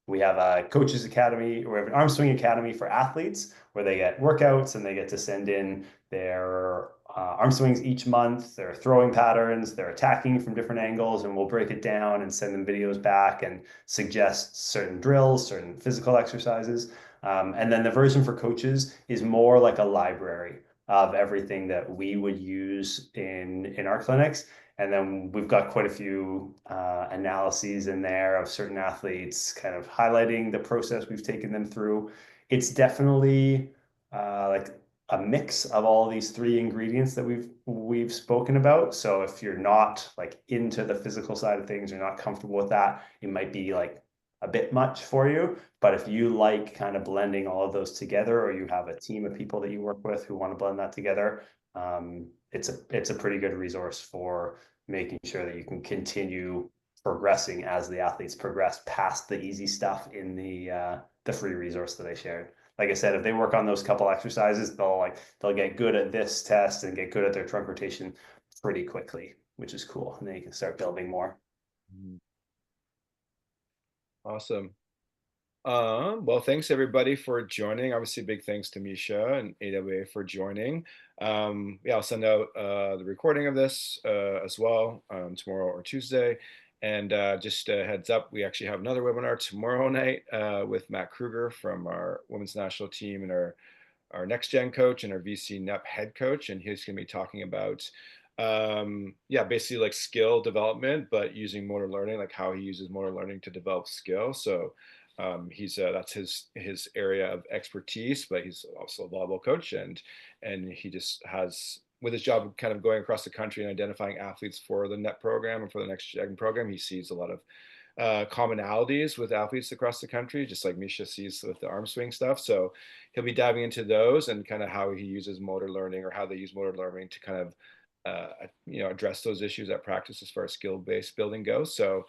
We have a coaches academy, we have an Armswing academy for athletes where they get workouts and they get to send in their arm swings each month, their throwing patterns, their attacking from different angles, and we'll break it down and send them videos back and suggest certain drills, certain physical exercises. And then the version for coaches is more like a library of everything that we would use in our clinics. And then we've got quite a few analyses in there of certain athletes, kind of highlighting the process we've taken them through. It's definitely like a mix of all these three ingredients that we've spoken about. So if you're not like into the physical side of things, you're not comfortable with that, it might be like a bit much for you. But if you like kind of blending all of those together, or you have a team of people that you work with who want to blend that together, it's a pretty good resource for making sure that you can continue progressing as the athletes progress past the easy stuff in the free resource that I shared. Like I said, if they work on those couple exercises, they'll get good at this test and get good at their trunk rotation pretty quickly, which is cool. And then you can start building more. Awesome. Well, thanks everybody for joining. Obviously, big thanks to Mischa and AWA for joining. Yeah, I'll send out the recording of this as well tomorrow or Tuesday. And just a heads up, we actually have another webinar tomorrow night with Matt Kruger from our women's national team, and our next gen coach and our VC NEP head coach. And he's going to be talking about yeah, basically like skill development, but using motor learning, like how he uses motor learning to develop skill. So he's that's his area of expertise, but he's also a volleyball coach, and he just has, with his job kind of going across the country and identifying athletes for the NET program and for the next gen program, he sees a lot of commonalities with athletes across the country, just like Mischa sees with the arm swing stuff. So he'll be diving into those and kind of how he uses motor learning, or how they use motor learning to kind of address those issues at practice as far as skill-based building goes. So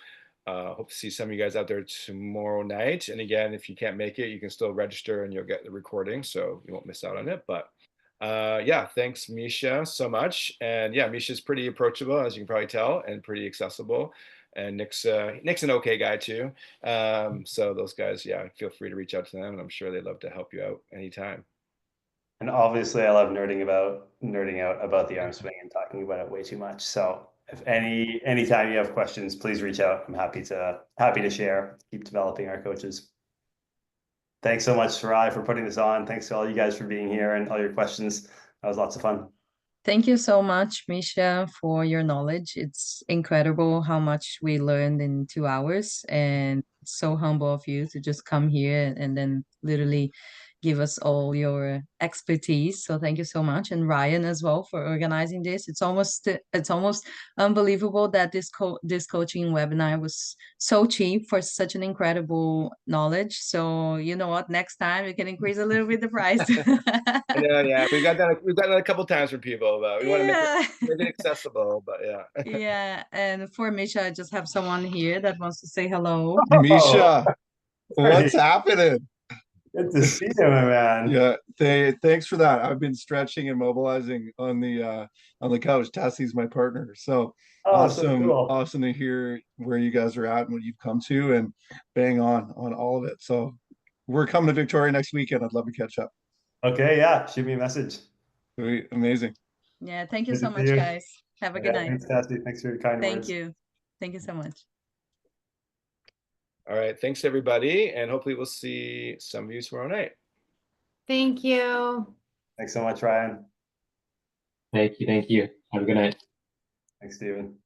Hope to see some of you guys out there tomorrow night. And again, if you can't make it, you can still register and you'll get the recording, so you won't miss out on it. But yeah, thanks, Mischa, so much. And yeah, Mischa's pretty approachable, as you can probably tell, and pretty accessible. And Nick's an okay guy too. So those guys, yeah, feel free to reach out to them, and I'm sure they'd love to help you out anytime. And obviously, I love nerding out about the Armswing and talking about it way too much. So if anytime you have questions, please reach out. I'm happy to share. Keep developing our coaches. Thanks so much, Sarai, for putting this on. Thanks to all you guys for being here and all your questions. That was lots of fun. Thank you so much, Mischa, for your knowledge. It's incredible how much we learned in 2 hours, and so humble of you to just come here and then literally give us all your expertise. So thank you so much, and Ryan as well for organizing this. It's almost unbelievable that this coaching webinar was so cheap for such an incredible knowledge. So you know what? Next time we can increase a little bit the price. Yeah, we've got that a couple times from people, but we want to make it accessible. But yeah. Yeah, and for Mischa, I just have someone here that wants to say hello. Mischa, what's happening? Good to see you, my man. Yeah, thanks for that. I've been stretching and mobilizing on the couch. Tassie's my partner, so awesome, so cool. Awesome to hear where you guys are at and what you've come to, and bang on all of it. So we're coming to Victoria next weekend. I'd love to catch up. Okay, yeah, shoot me a message. Sweet. Amazing. Yeah, thank you Good so to much, see you. guys. Have a good night. Thanks, Tassie. Thanks for your kind words. Thank you so much. All right, thanks everybody, and hopefully we'll see some of you tomorrow night. Thank you. Thanks so much, Ryan. Thank you. Have a good night. Thanks, Steven.